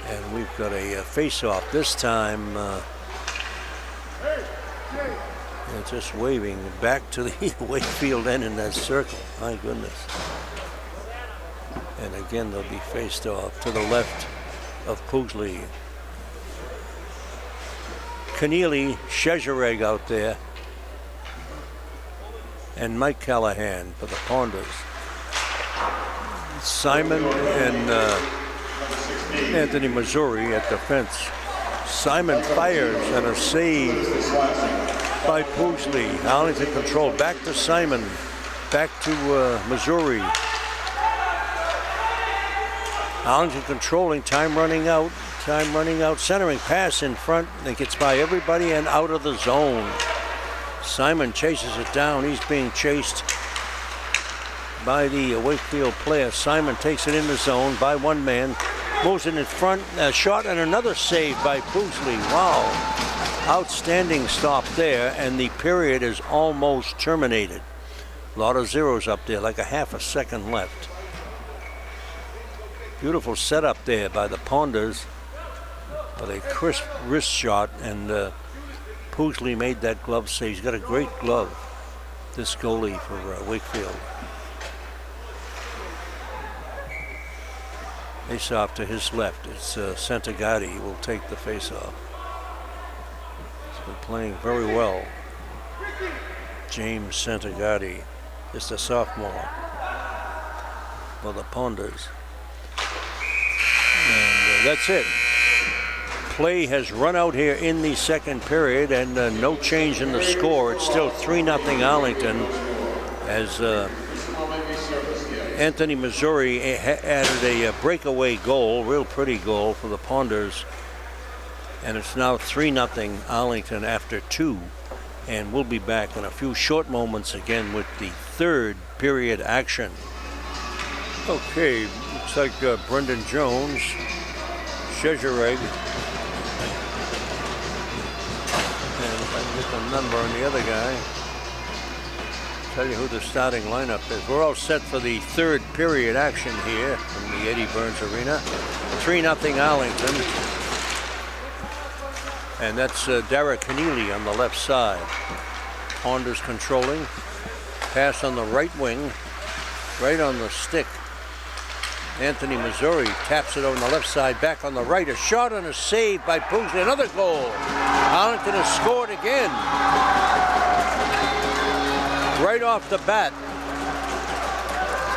And we've got a face-off this time. Just waving back to the Wakefield end in that circle. My goodness. And again, they'll be faced off to the left of Pugsley. Keneally, Shezhereg out there, and Mike Callahan for the Ponders. Simon and Anthony Missouri at defense. Simon fires and a save by Pugsley. Allington control. Back to Simon. Back to Missouri. Allington controlling. Time running out. Time running out. Centering pass in front. It gets by everybody and out of the zone. Simon chases it down. He's being chased by the Wakefield player. Simon takes it in the zone by one man. Moves it in front. A shot and another save by Pugsley. Wow. Outstanding stop there, and the period is almost terminated. A lot of zeros up there, like a half a second left. Beautiful setup there by the Ponders, but a crisp wrist shot, and Pugsley made that glove save. He's got a great glove, this goalie for Wakefield. Face-off to his left. It's Gotti who will take the face-off. He's been playing very well. James Gotti, just a sophomore for the Ponders. And that's it. Play has run out here in the second period, and no change in the score. It's still 3-0 Arlington, as Anthony Missouri added a breakaway goal, real pretty goal for the Ponders. And it's now 3-0 Arlington after 2. And we'll be back in a few short moments again with the third period action. Okay, looks like Brendan Jones, Shezhereg, and if I can get the number on the other guy, tell you who the starting lineup is. We're all set for the third period action here from the Eddie Burns Arena. 3-0 Arlington. And that's Derek Keneally on the left side. Ponders controlling. Pass on the right wing. Right on the stick. Anthony Missouri taps it on the left side. Back on the right. A shot and a save by Pugsley. Another goal. Arlington has scored again. Right off the bat.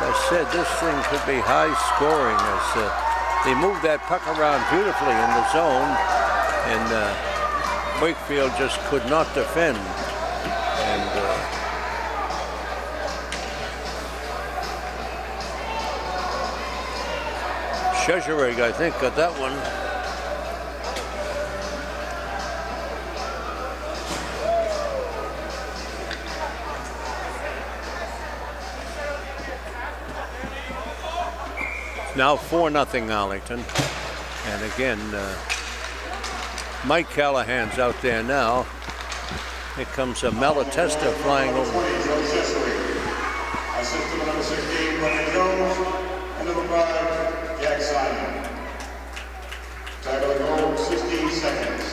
As I said, this thing could be high scoring as they move that puck around beautifully in the zone, and Wakefield just could not defend. And Shezhereg, I think, got that one. Now 4-0 Arlington. And again, Mike Callahan's out there now. Here comes a Malatesta flying over. Assistant number 16, Brendan Jones, and number 5, Jack Simon. Tackle the goal, 16 seconds.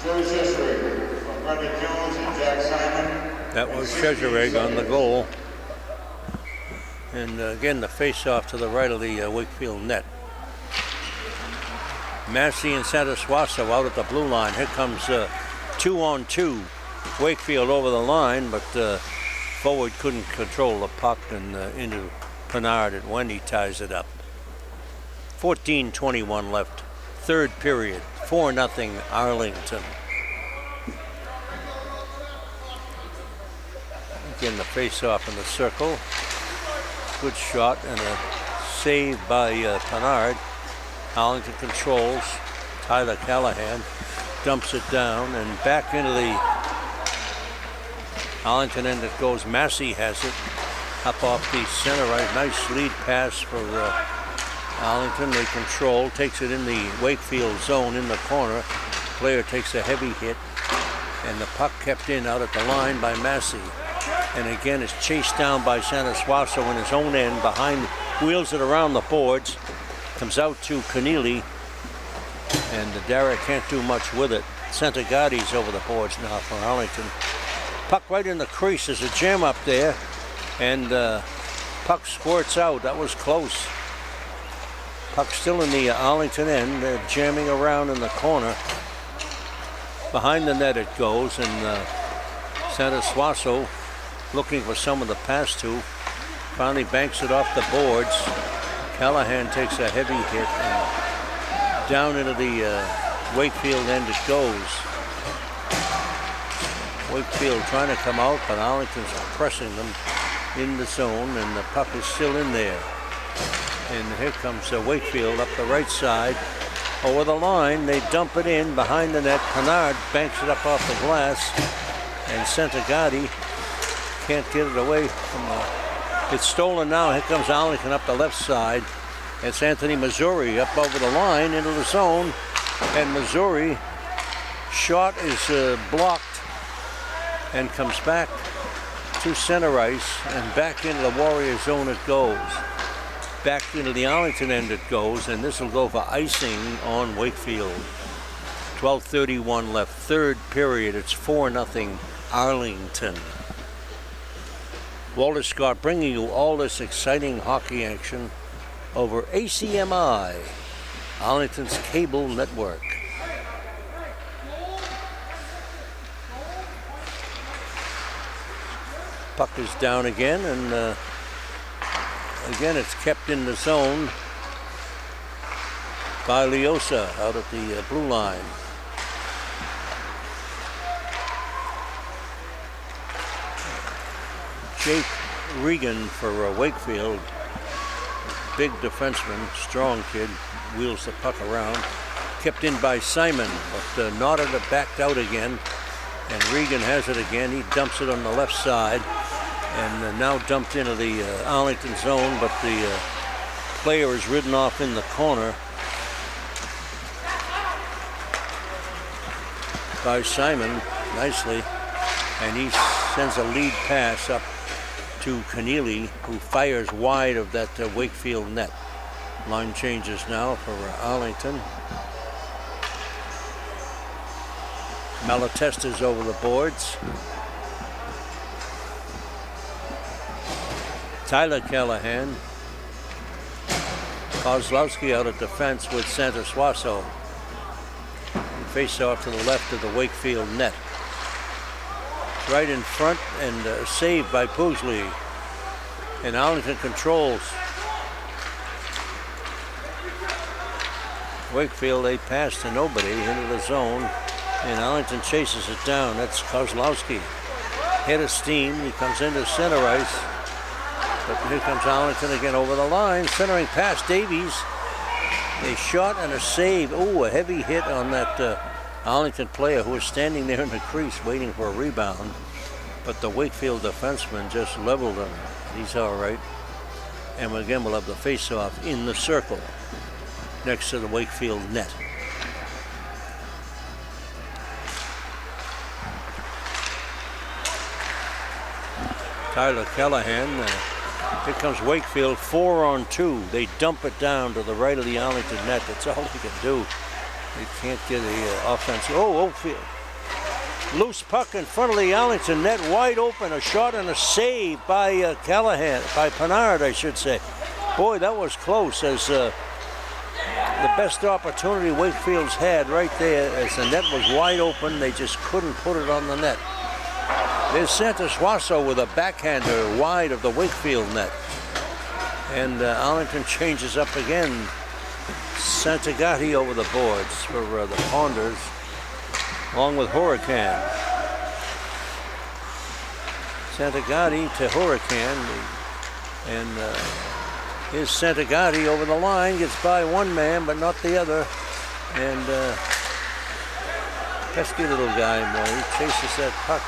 Joe Chesserig from Brendan Jones and Jack Simon. That was Chesserig on the goal. And again, the face-off to the right of the Wakefield net. Massey and Santa Suaso out at the blue line. Here comes 2-on-2. Wakefield over the line, but forward couldn't control the puck, and into Pennard, and Wendy ties it up. 14:21 left. Third period. 4-0 Arlington. Again, the face-off in the circle. Good shot and a save by Pennard. Allington controls. Tyler Callahan dumps it down and back into the Allington end it goes. Massey has it up off the center right. Nice lead pass for Allington. They control. Takes it in the Wakefield zone in the corner. Player takes a heavy hit. And the puck kept in out at the line by Massey. And again, it's chased down by Santa Suaso in his own end. Behind, wheels it around the boards. Comes out to Keneally. And Derek can't do much with it. Santa Gotti's over the boards now for Arlington. Puck right in the crease. There's a jam up there. And puck squirts out. That was close. Puck still in the Arlington end. They're jamming around in the corner. Behind the net it goes. And Santa Suaso looking for someone to pass to. Finally banks it off the boards. Callahan takes a heavy hit. And down into the Wakefield end it goes. Wakefield trying to come out, but Arlington's pressing them in the zone, and the puck is still in there. And here comes Wakefield up the right side. Over the line, they dump it in behind the net. Pennard banks it up off the glass, and Santa Gotti can't get it away from the... It's stolen now. Here comes Allington up the left side. It's Anthony Missouri up over the line into the zone, and Missouri shot is blocked and comes back to center ice, and back into the Warrior zone it goes. Back into the Arlington end it goes, and this will go for icing on Wakefield. 12:31 left, third period. It's 4-0 Arlington. Walter Scott bringing you all this exciting hockey action over ACMi, Arlington's cable network. Puck is down again, and again it's kept in the zone by Leosa out at the blue line. Jake Regan for Wakefield, big defenseman, strong kid, wheels the puck around. Kept in by Simon, but Naughton backed out again, and Regan has it again. He dumps it on the left side, and now dumped into the Arlington zone, but the player is ridden off in the corner by Simon, nicely, and he sends a lead pass up to Keneally, who fires wide of that Wakefield net. Line changes now for Arlington. Malatesta's over the boards. Tyler Callahan. Kozlowski out of defense with Santa Suaso. Face off to the left of the Wakefield net. Right in front, and saved by Pugsley. And Allington controls. Wakefield, they pass to nobody into the zone, and Allington chases it down. That's Kozlowski. Head of steam, he comes into center ice. But here comes Allington again over the line, centering past Davies. A shot and a save. Oh, a heavy hit on that Allington player who was standing there in the crease waiting for a rebound. But the Wakefield defenseman just leveled him. He's all right. And again, we'll have the face-off in the circle next to the Wakefield net. Tyler Callahan. Here comes Wakefield, 4-on-2. They dump it down to the right of the Arlington net. That's all they can do. They can't get the offense. Oh, Oakfield. Loose puck in front of the Arlington net, wide open. A shot and a save by Callahan, by Pennard, I should say. Boy, that was close, as the best opportunity Wakefield's had right there, as the net was wide open. They just couldn't put it on the net. There's Santos-Suazo with a backhander wide of the Wakefield net. And Arlington changes up again. Gotti over the boards for the Ponders, along with Huracan. Gotti to Huracan. And here's Gotti over the line. Gets by one man, but not the other. And pesky little guy, boy. He chases that puck.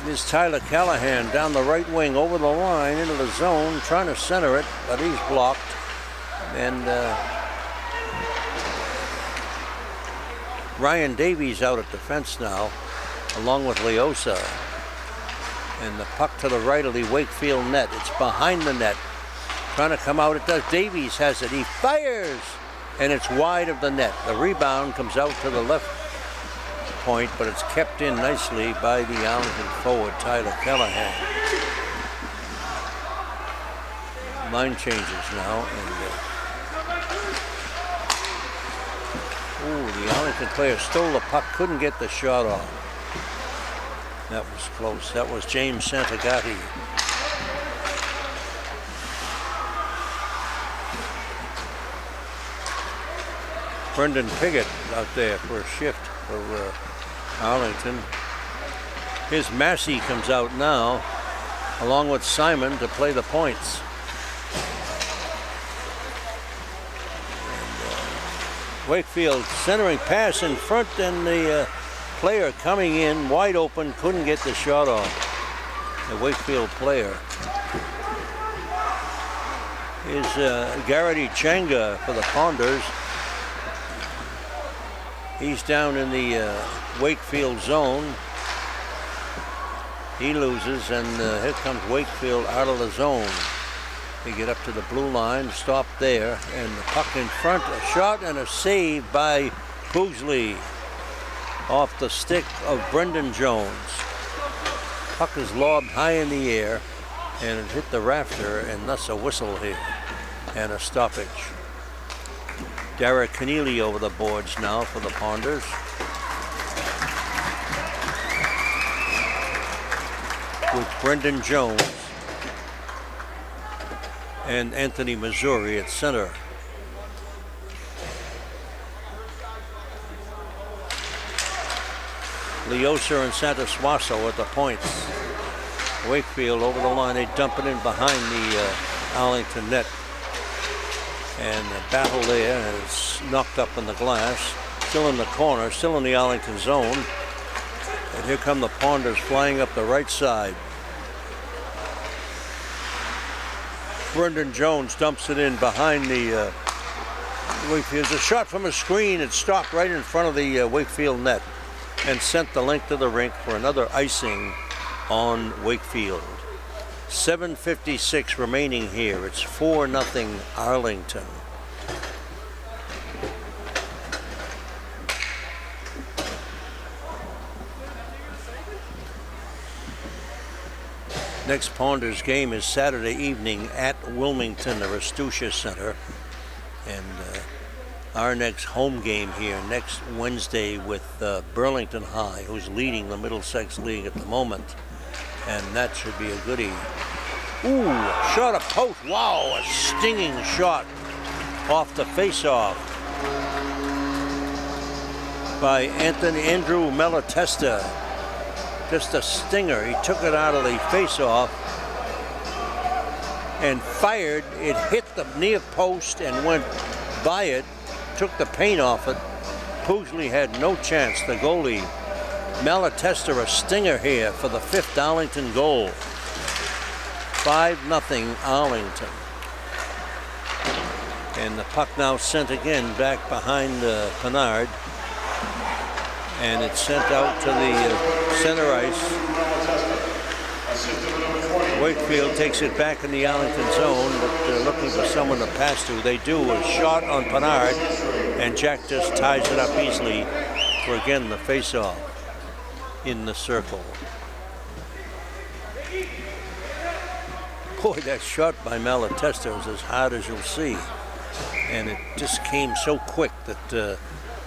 Here's Tyler Callahan down the right wing over the line into the zone, trying to center it, but he's blocked. And Ryan Davies out at defense now, along with Leosa. And the puck to the right of the Wakefield net. It's behind the net. Trying to come out, it does. Davies has it. He fires, and it's wide of the net. The rebound comes out to the left point, but it's kept in nicely by the Allington forward, Tyler Callahan. Line changes now, and the Allington player stole the puck, couldn't get the shot off. That was close. That was James Santagati. Brendan Piggott out there for a shift for Arlington. Here's Massey comes out now, along with Simon, to play the points. And, Wakefield centering pass in front, and the player coming in wide open, couldn't get the shot off. The Wakefield player. Here's Garrity Changa for the Ponders. He's down in the Wakefield zone. He loses, and here comes Wakefield out of the zone. They get up to the blue line, stop there, and the puck in front, a shot and a save by Pugsley off the stick of Brendan Jones. Puck is lobbed high in the air, and it hit the rafter, and thus a whistle here and a stoppage. Derek Keneally over the boards now for the Ponders. With Brendan Jones and Anthony Missouri at center. Leosa and Santos-Suazo at the points. Wakefield over the line, they dump it in behind the Allington net. And the battle there, and it's knocked up in the glass. Still in the corner, still in the Arlington zone. And here come the Ponders flying up the right side. Brendan Jones dumps it in behind the Wakefield. There's a shot from a screen. It stopped right in front of the Wakefield net and sent the length of the rink for another icing on Wakefield. 7:56 remaining here. It's 4-0 Arlington. Next Ponders game is Saturday evening at Wilmington, the Restucia Center. And our next home game here next Wednesday with Burlington High, who's leading the Middlesex League at the moment. And that should be a goodie. Ooh, shot a post. Wow, a stinging shot off the face-off by Andrew Malatesta. Just a stinger. He took it out of the face-off and fired. It hit the near post and went by it, took the paint off it. Pugsley had no chance, the goalie. Malatesta a stinger here for the 5th Arlington goal. 5-0 Arlington. And the puck now sent again back behind Pennard. And it's sent out to the center ice. Wakefield takes it back in the Arlington zone, but they're looking for someone to pass to. They do a shot on Pinard, and Jack just ties it up easily for, again, the face-off in the circle. Boy, that shot by Malatesta was as hard as you'll see. And it just came so quick that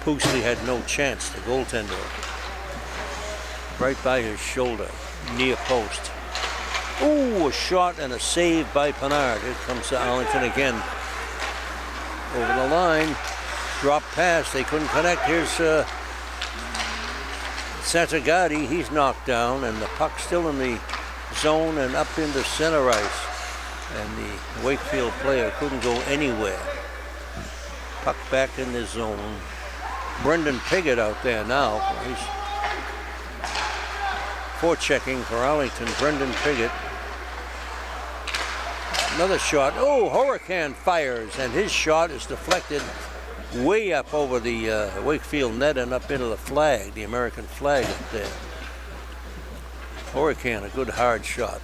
Poosley had no chance, the goaltender. Right by his shoulder, near post. Ooh, a shot and a save by Pinard. Here comes to Allington again. Over the line, drop pass, they couldn't connect. Here's Gotti, he's knocked down, and the puck still in the zone and up into center ice. And the Wakefield player couldn't go anywhere. Puck back in the zone. Brendan Piggott out there now. He's forechecking for Arlington. Brendan Piggott. Another shot. Oh, Hurricane fires, and his shot is deflected way up over the Wakefield net and up into the flag, the American flag up there. Hurricane, a good hard shot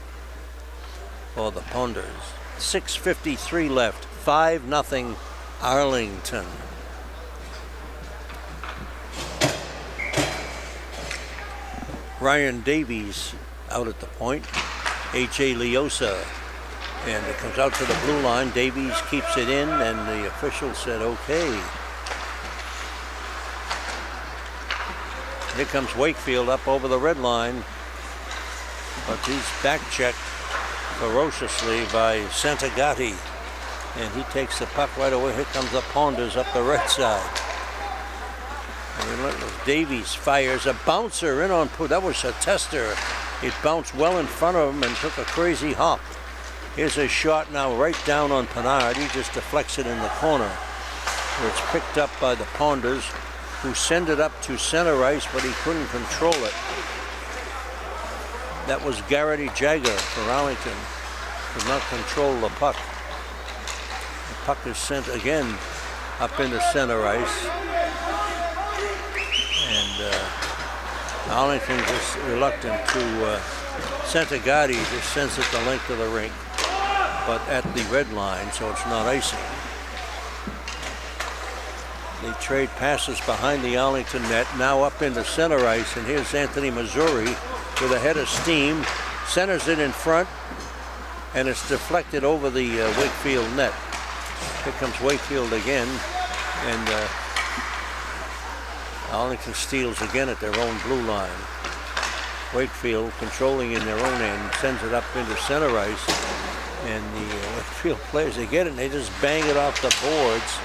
for the Ponders. 6:53 left. 5-0 Arlington. Ryan Davies out at the point. H.A. Leosa. And it comes out to the blue line. Davies keeps it in, and the official said, okay. Here comes Wakefield up over the red line. But he's back-checked ferociously by Gotti. And he takes the puck right away. Here comes the Ponders up the right side. And relentless Davies fires a bouncer in on Pooh. That was a tester. It bounced well in front of him and took a crazy hop. Here's a shot now right down on Pinard. He just deflects it in the corner. Where it's picked up by the Ponders, who send it up to center ice, but he couldn't control it. That was Garrity Jagger for Arlington. Could not control the puck. The puck is sent again up into center ice. And Arlington is reluctant to Gotti just sends it the length of the rink, but at the red line, so it's not icing. They trade passes behind the Arlington net, now up into center ice, and here's Anthony Missouri with a head of steam, centers it in front, and it's deflected over the Wakefield net. Here comes Wakefield again, and Arlington steals again at their own blue line. Wakefield, controlling in their own end, sends it up into center ice, and the Wakefield players, they get it, and they just bang it off the boards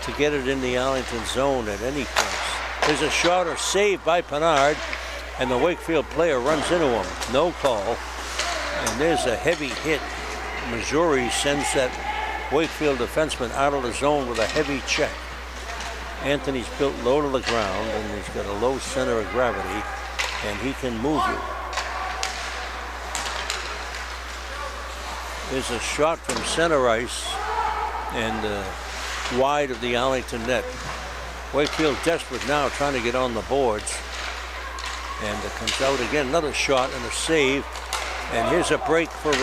to get it in the Arlington zone at any place. There's a shot or save by Pinard, and the Wakefield player runs into him. No call. And there's a heavy hit. Missouri sends that Wakefield defenseman out of the zone with a heavy check. Anthony's built low to the ground, and he's got a low center of gravity, and he can move you. There's a shot from center ice and wide of the Allington net. Wakefield desperate now, trying to get on the boards. And it comes out again, another shot and a save. And here's a break for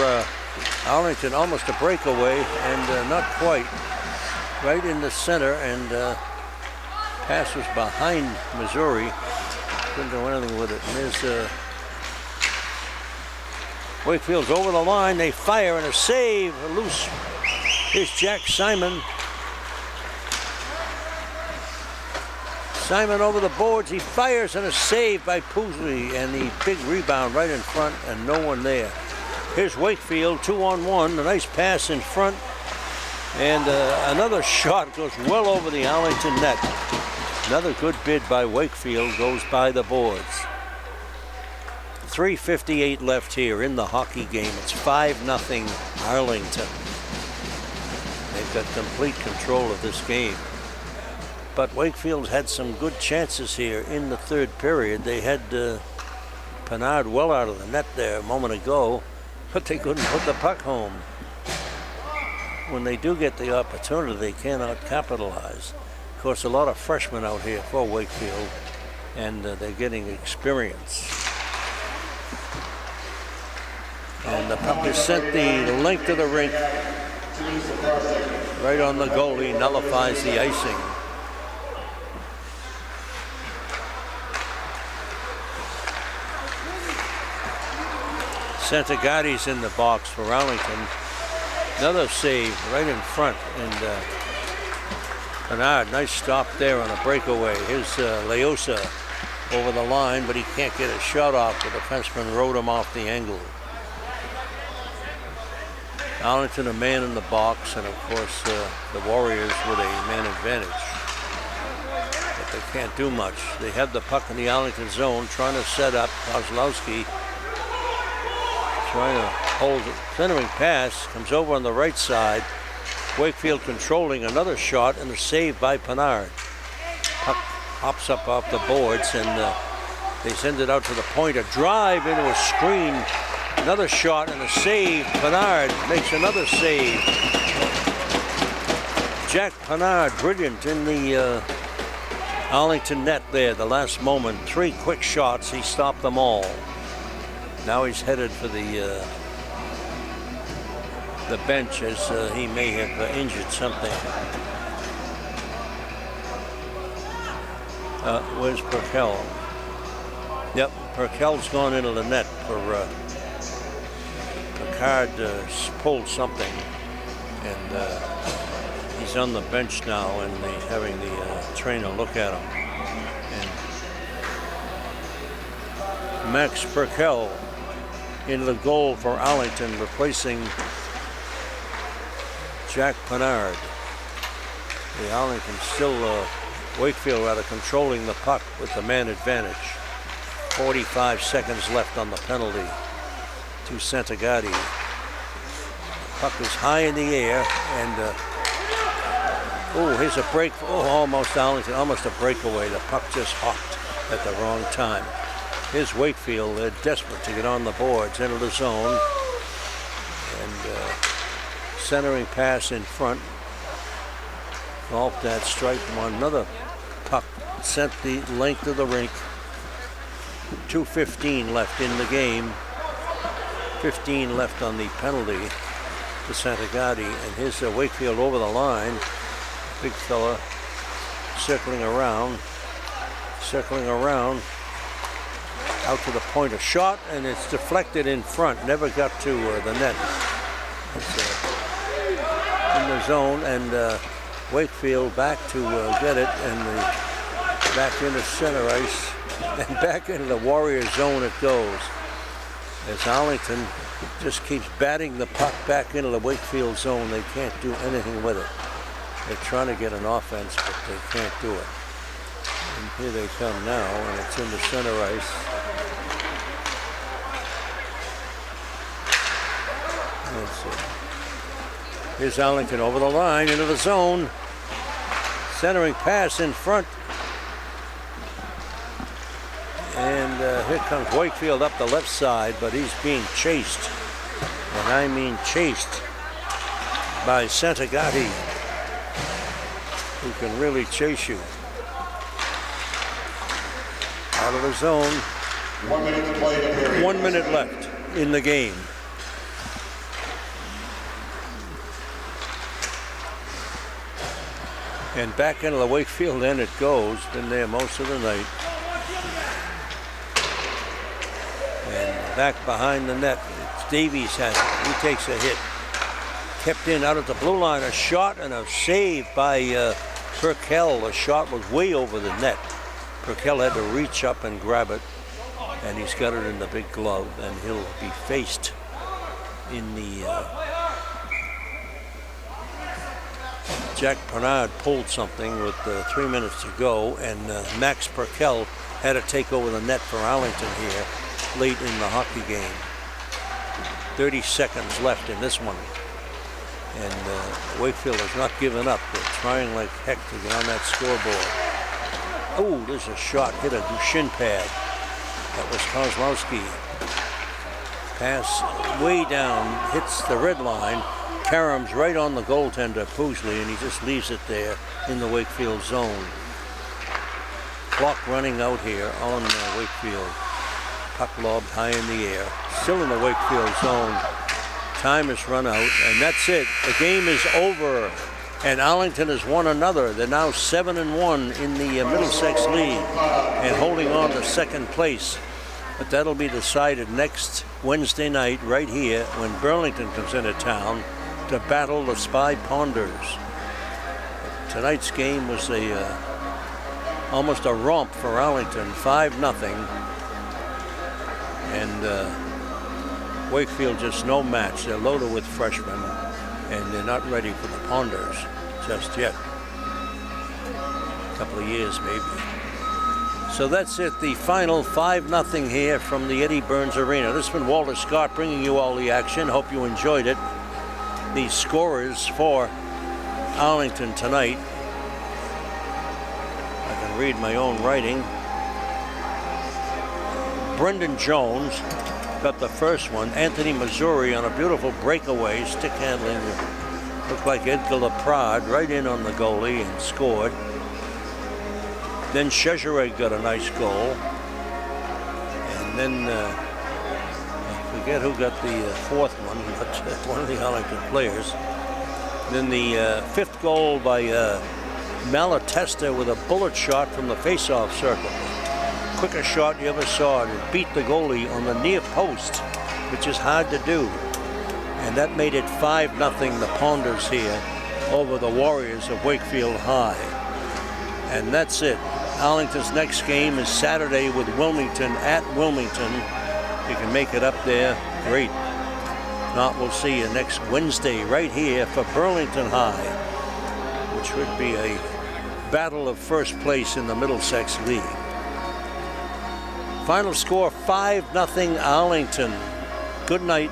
Arlington, almost a breakaway, and not quite. Right in the center, and pass was behind Missouri. Couldn't do anything with it. And there's Wakefield's over the line. They fire and a save, loose. Here's Jack Simon. Simon over the boards. He fires and a save by Poosley, and the big rebound right in front, and no one there. Here's Wakefield, 2-on-1. A nice pass in front, and another shot goes well over the Arlington net. Another good bid by Wakefield goes by the boards. 3:58 left here in the hockey game. It's 5-0 Arlington. They've got complete control of this game. But Wakefield had some good chances here in the third period. They had Pinard well out of the net there a moment ago, but they couldn't put the puck home. When they do get the opportunity, they cannot capitalize. Of course, a lot of freshmen out here for Wakefield, and they're getting experience. And the puck is sent the length of the rink, right on the goalie, nullifies the icing. Gotti's in the box for Arlington. Another save right in front, and Bernard, nice stop there on a breakaway. Here's Leosa over the line, but he can't get a shot off. The defenseman rode him off the angle. Arlington a man in the box, and of course the Warriors with a man advantage. But they can't do much. They have the puck in the Arlington zone, trying to set up. Kozlowski trying to hold it. Centering pass comes over on the right side. Wakefield controlling another shot, and a save by Pinard. Puck hops up off the boards, and they send it out to the point. A drive into a screen. Another shot and a save. Pinard makes another save. Jack Pinard, brilliant in the Arlington net there, the last moment. 3 quick shots, he stopped them all. Now he's headed for the bench, as he may have injured something. Where's Perkel? Yep, Perkel's gone into the net for Picard pulled something, and he's on the bench now, and he's having the trainer look at him. And Max Perkel into the goal for Arlington, replacing Jack Pinard. The Arlington still, Wakefield rather, controlling the puck with the man advantage. 45 seconds left on the penalty to Gotti. Puck is high in the air, and oh, here's a break. Oh, almost Arlington, almost a breakaway. The puck just hopped at the wrong time. Here's Wakefield. They're desperate to get on the boards, into the zone, and centering pass in front. Off that strike on another puck, sent the length of the rink. 2:15 left in the game. 15 left on the penalty to Gotti, and here's Wakefield over the line. Big fella circling around, out to the point. A shot, and it's deflected in front. Never got to the net. It's in the zone, and Wakefield back to get it, and back into center ice, and back into the Warrior zone it goes. As Allington just keeps batting the puck back into the Wakefield zone. They can't do anything with it. They're trying to get an offense, but they can't do it. And here they come now, and it's in the center ice. Let's see. Here's Allington over the line, into the zone. Centering pass in front. And here comes Wakefield up the left side, but he's being chased. And I mean chased by Gotti, who can really chase you. Out of the zone. 1 minute to play. 1 minute left in the game. And back into the Wakefield end it goes. Been there most of the night. And back behind the net, it's Davies has it. He takes a hit. Kept in out at the blue line. A shot and a save by Perkel. The shot was way over the net. Perkel had to reach up and grab it. And he's got it in the big glove. And he'll be faced in the... Jack Pinard pulled something with 3 minutes to go, and Max Perkel had to take over the net for Allington here late in the hockey game. 30 seconds left in this one. And Wakefield has not given up. They're trying like heck to get on that scoreboard. Oh, there's a shot, hit a shin pad. That was Kozlowski. Pass way down, hits the red line. Karam's right on the goaltender, Poosley, and he just leaves it there in the Wakefield zone. Clock running out here on Wakefield. puck lobbed high in the air. Still in the Wakefield zone. Time has run out, and that's it. The game is over, and Arlington has won another. They're now 7-1 in the Middlesex League and holding on to second place. But that'll be decided next Wednesday night right here when Burlington comes into town to battle the Spy Ponders. Tonight's game was almost a romp for Arlington, 5-0. And Wakefield just no match. They're loaded with freshmen, and they're not ready for the Ponders just yet. A couple of years maybe. So that's it, the final 5-0 here from the Eddie Burns Arena. This has been Walter Scott bringing you all the action. Hope you enjoyed it. The scorers for Arlington tonight. I can read my own writing. Brendan Jones got the first one. Anthony Missouri on a beautiful breakaway, stick handling. Looked like Edgar LaPrade right in on the goalie and scored. Then Chezeret got a nice goal. And then, I forget who got the fourth one, but one of the Arlington players. Then the fifth goal by Malatesta with a bullet shot from the face-off circle. Quickest shot you ever saw. It beat the goalie on the near post, which is hard to do. And that made it 5-0 the Ponders here over the Warriors of Wakefield High. And that's it. Arlington's next game is Saturday with Wilmington at Wilmington. You can make it up there, great. Not, we'll see you next Wednesday right here for Burlington High, which would be a battle of first place in the Middlesex League. Final score 5-0 Arlington. Good night.